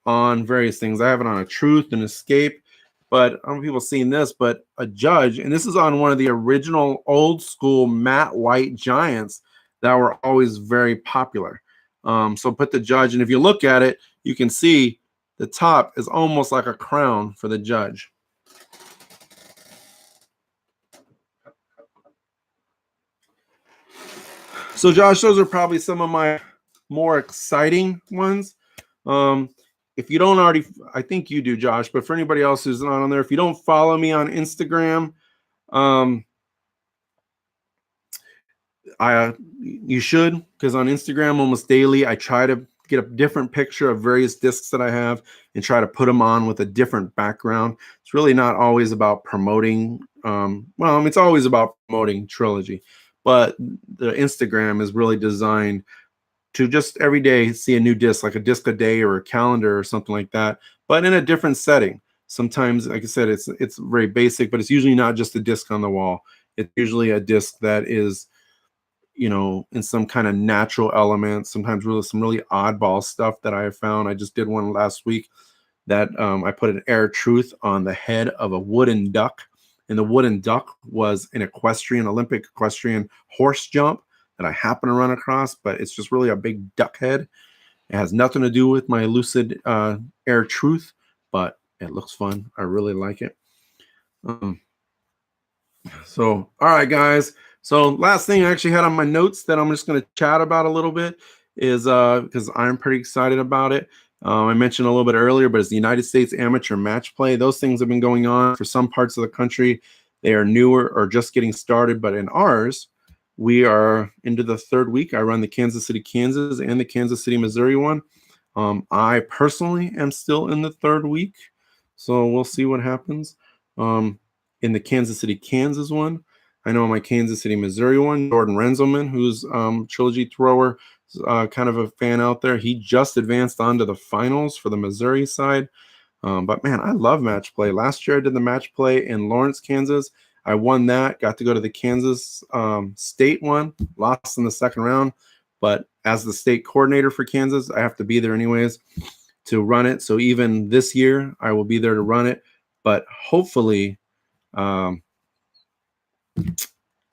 on various things. I have it on a Truth and Escape, but I don't know if people have seen this, but a Judge, and this is on one of the original old school matte white Giants that were always very popular. So put the Judge, and if you look at it, you can see the top is almost like a crown for the Judge. So Josh, those are probably some of my more exciting ones. If you don't already, I think you do, Josh, but for anybody else who's not on there, if you don't follow me on Instagram, you should, because on Instagram almost daily, I try to get a different picture of various discs that I have and try to put them on with a different background. It's really not always about promoting. It's always about promoting Trilogy, but the Instagram is really designed to just every day see a new disc, like a disc a day or a calendar or something like that, but in a different setting. Sometimes, like I said, it's very basic, but it's usually not just a disc on the wall. It's usually a disc that is, in some kind of natural element, sometimes really some really oddball stuff that I have found. I just did one last week that I put an air truth on the head of a wooden duck. And the wooden duck was an Olympic equestrian horse jump that I happened to run across, but it's just really a big duck head. It has nothing to do with my lucid air truth, but it looks fun. I really like it. So, all right, guys. So last thing I actually had on my notes that I'm just going to chat about a little bit is because I'm pretty excited about it. I mentioned a little bit earlier, but it's the United States Amateur Match Play. Those things have been going on for some parts of the country. They are newer or just getting started, but in ours, we are into the third week. I run the Kansas City, Kansas and the Kansas City, Missouri one. I personally am still in the third week, so we'll see what happens. In the Kansas City, Kansas one, I know my Kansas City, Missouri one, Jordan Renzelman, who's trilogy thrower, kind of a fan out there. He just advanced on to the finals for the Missouri side. But man, I love match play. Last year I did the match play in Lawrence, Kansas. I won that, got to go to the Kansas state one, lost in the second round. But as the state coordinator for Kansas, I have to be there anyways to run it. So even this year, I will be there to run it. But hopefully I'm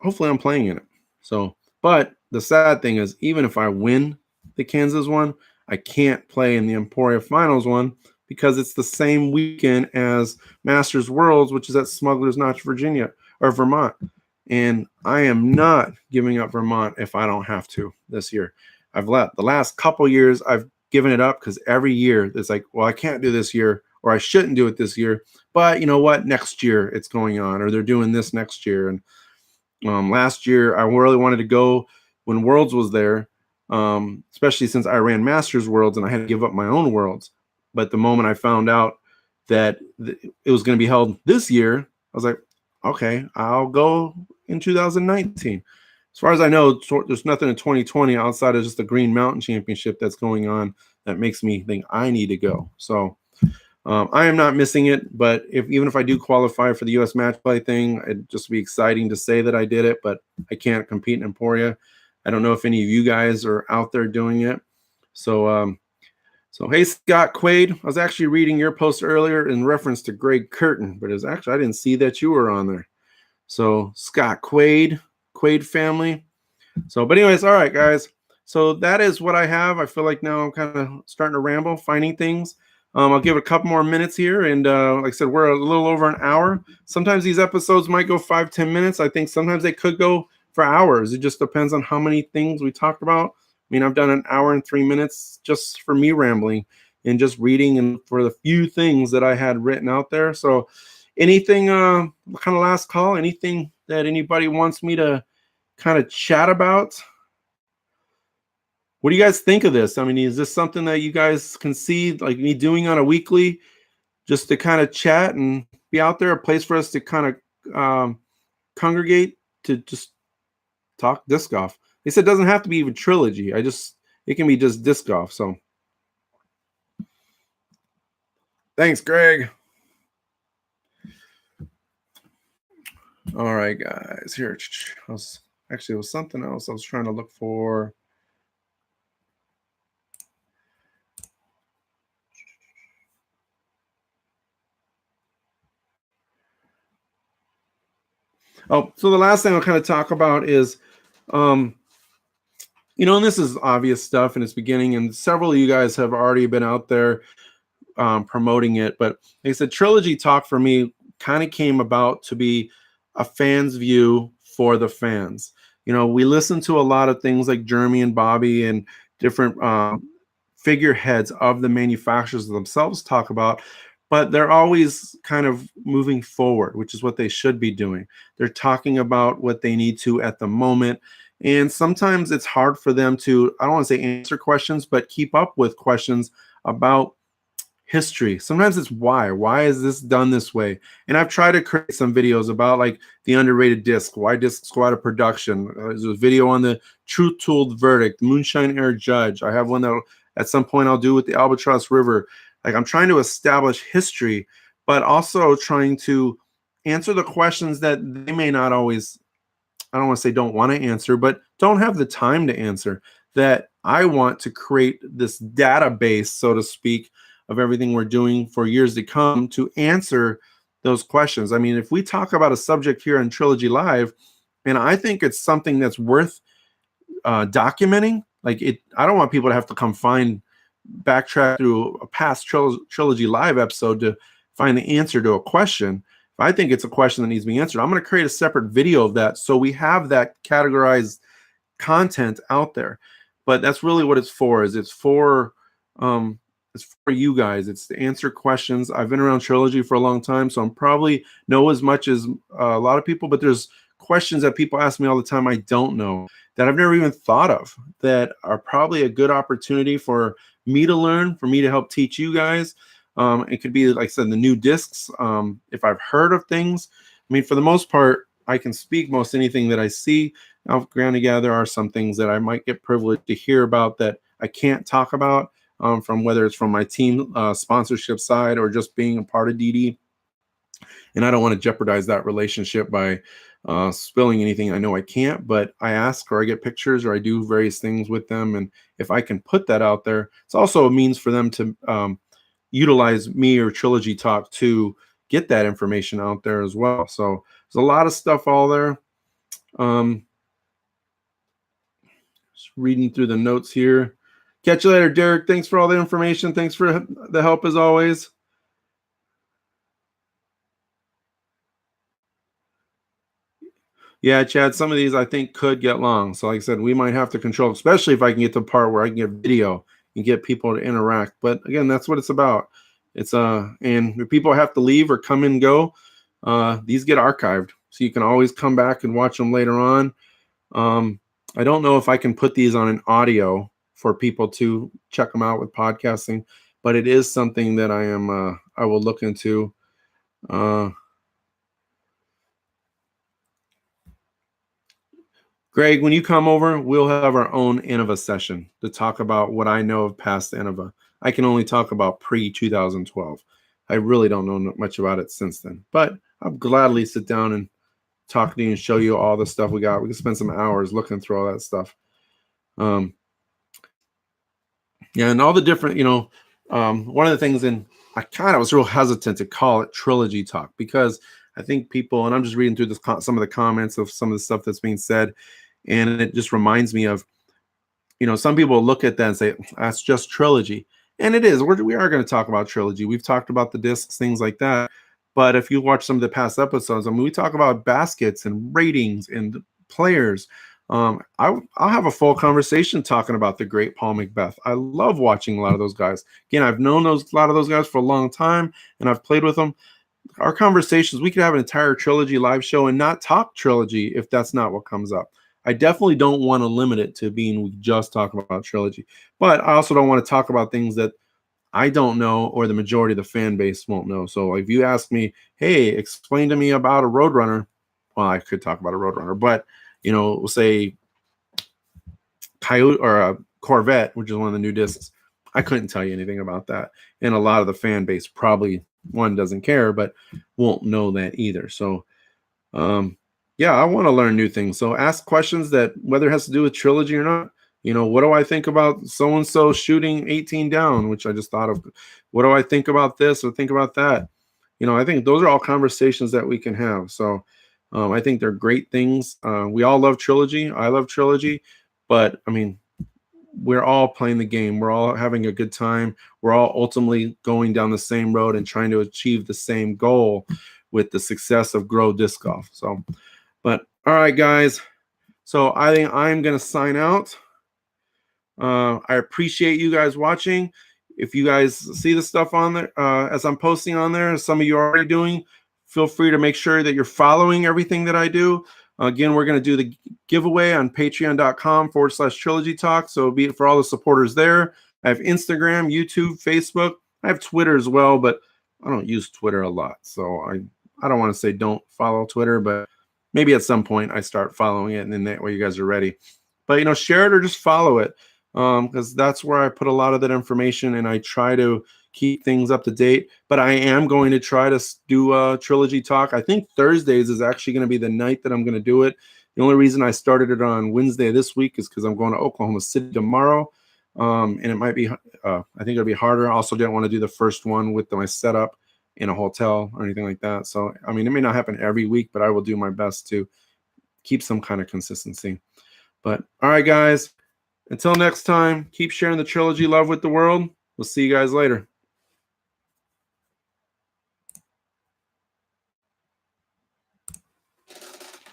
playing in it. So, but the sad thing is, even if I win the Kansas one, I can't play in the Emporia Finals one because it's the same weekend as Masters Worlds, which is at Smuggler's Notch, Virginia or Vermont. And I am not giving up Vermont if I don't have to this year. I've left the last couple years. I've given it up because every year it's like, well, I can't do this year, or I shouldn't do it this year. But you know what? Next year it's going on, or they're doing this next year. And last year I really wanted to go when Worlds was there, especially since I ran Masters Worlds and I had to give up my own Worlds. But the moment I found out that it was going to be held this year, I was like, okay, I'll go in 2019. As far as I know, there's nothing in 2020 outside of just the Green Mountain Championship that's going on that makes me think I need to go. So I am not missing it, but even if I do qualify for the U.S. match play thing, it'd just be exciting to say that I did it, but I can't compete in Emporia. I don't know if any of you guys are out there doing it. So, hey, Scott Quaid, I was actually reading your post earlier in reference to Greg Curtin, but it was actually, I didn't see that you were on there. So Scott Quaid family. So, but anyways, all right, guys. So that is what I have. I feel like now I'm kind of starting to ramble, finding things. I'll give it a couple more minutes here. And like I said, we're a little over an hour. Sometimes these episodes might go 5-10 minutes. I think sometimes they could go for hours. It just depends on how many things we talked about. I mean, I've done an hour and 3 minutes just for me rambling and just reading and for the few things that I had written out there. So anything, kind of last call, anything that anybody wants me to kind of chat about? What do you guys think of this? I mean, is this something that you guys can see like me doing on a weekly, just to kind of chat and be out there, a place for us to kind of congregate to just talk disc golf? They said it doesn't have to be even trilogy. It can be just disc golf. So thanks, Greg. All right, guys, here. It was something else I was trying to look for. Oh, so the last thing I'll kind of talk about is, and this is obvious stuff in its beginning, and several of you guys have already been out there promoting it. But like I said, Trilogy Talk for me kind of came about to be a fan's view for the fans. We listen to a lot of things like Jeremy and Bobby and different figureheads of the manufacturers themselves talk about, but they're always kind of moving forward, which is what they should be doing. They're talking about what they need to at the moment. And sometimes it's hard for them to, I don't want to say answer questions, but keep up with questions about history. Sometimes it's why is this done this way? And I've tried to create some videos about like the underrated disc, why discs go out of production. There's a video on the Truth Tooled Verdict, Moonshine Air Judge. I have one that at some point I'll do with the Albatross River. Like, I'm trying to establish history, but also trying to answer the questions that they may not always, I don't want to say don't want to answer, but don't have the time to answer, that I want to create this database, so to speak, of everything we're doing for years to come to answer those questions. I mean, if we talk about a subject here in Trilogy Live, and I think it's something that's worth documenting, like I don't want people to have to come backtrack through a past Trilogy Live episode to find the answer to a question. If I think it's a question that needs to be answered, I'm going to create a separate video of that so we have that categorized content out there. But that's really what it's for. It's for you guys. It's to answer questions. I've been around Trilogy for a long time, so I'm probably know as much as a lot of people, but there's questions that people ask me all the time I don't know, that I've never even thought of, that are probably a good opportunity for me to learn, for me to help teach you guys. It could be, like I said, the new discs. If I've heard of things, I mean, for the most part, I can speak most anything that I see. Now, granted, yeah, there are some things that I might get privileged to hear about that I can't talk about, from whether it's from my team sponsorship side or just being a part of DD. And I don't want to jeopardize that relationship by spilling anything I know I can't, but I ask, or I get pictures, or I do various things with them. And if I can put that out there, it's also a means for them to utilize me or Trilogy Talk to get that information out there as well. So there's a lot of stuff all there. Just reading through the notes here. Catch you later, Derek. Thanks for all the information. Thanks for the help as always. Yeah, Chad, some of these I think could get long. So like I said, we might have to control, especially if I can get to the part where I can get video and get people to interact. But again, that's what it's about. It's and if people have to leave or come and go, these get archived. So you can always come back and watch them later on. I don't know if I can put these on an audio for people to check them out with podcasting, but it is something that I will look into. Greg, when you come over, we'll have our own Innova session to talk about what I know of past Innova. I can only talk about pre-2012. I really don't know much about it since then, but I'll gladly sit down and talk to you and show you all the stuff we got. We can spend some hours looking through all that stuff. Yeah, and all the different, one of the things, and I kind of was real hesitant to call it Trilogy Talk because I think people, and I'm just reading through some of the comments of some of the stuff that's being said, and it just reminds me of, some people look at that and say, that's just Trilogy. And it is. We are going to talk about Trilogy. We've talked about the discs, things like that. But if you watch some of the past episodes, I mean, we talk about baskets and ratings and players. I'll have a full conversation talking about the great Paul Macbeth. I love watching a lot of those guys. Again, I've known a lot of those guys for a long time, and I've played with them. Our conversations, we could have an entire Trilogy live show and not talk Trilogy if that's not what comes up. I definitely don't want to limit it to being we just talk about Trilogy, but I also don't want to talk about things that I don't know or the majority of the fan base won't know. So if you ask me, hey, explain to me about a Roadrunner, well, I could talk about a Roadrunner, but we'll say Coyote or a Corvette, which is one of the new discs. I couldn't tell you anything about that. And a lot of the fan base probably, one, doesn't care, but won't know that either. So, yeah, I want to learn new things. So ask questions that, whether it has to do with Trilogy or not. What do I think about so-and-so shooting 18 down, which I just thought of? What do I think about this or think about that? I think those are all conversations that we can have. So I think they're great things. We all love Trilogy. I love Trilogy. But, I mean, we're all playing the game. We're all having a good time. We're all ultimately going down the same road and trying to achieve the same goal with the success of Grow Disc Golf. So, but all right, guys. So I think I'm going to sign out. I appreciate you guys watching. If you guys see the stuff on there, as I'm posting on there, some of you are already doing, feel free to make sure that you're following everything that I do. Again, we're going to do the giveaway on patreon.com/Trilogy Talk. So be it for all the supporters there. I have Instagram, YouTube, Facebook. I have Twitter as well, but I don't use Twitter a lot. So I don't want to say don't follow Twitter, but maybe at some point I start following it, and then that way you guys are ready. But, share it or just follow it, because that's where I put a lot of that information, and I try to keep things up to date. But I am going to try to do Trilogy Talk. I think Thursdays is actually going to be the night that I'm going to do it. The only reason I started it on Wednesday this week is because I'm going to Oklahoma City tomorrow. And it might be, I think it'll be harder. I also didn't want to do the first one with my setup in a hotel or anything like that. So, I mean, it may not happen every week, but I will do my best to keep some kind of consistency. But all right, guys, until next time, keep sharing the Trilogy love with the world. We'll see you guys later.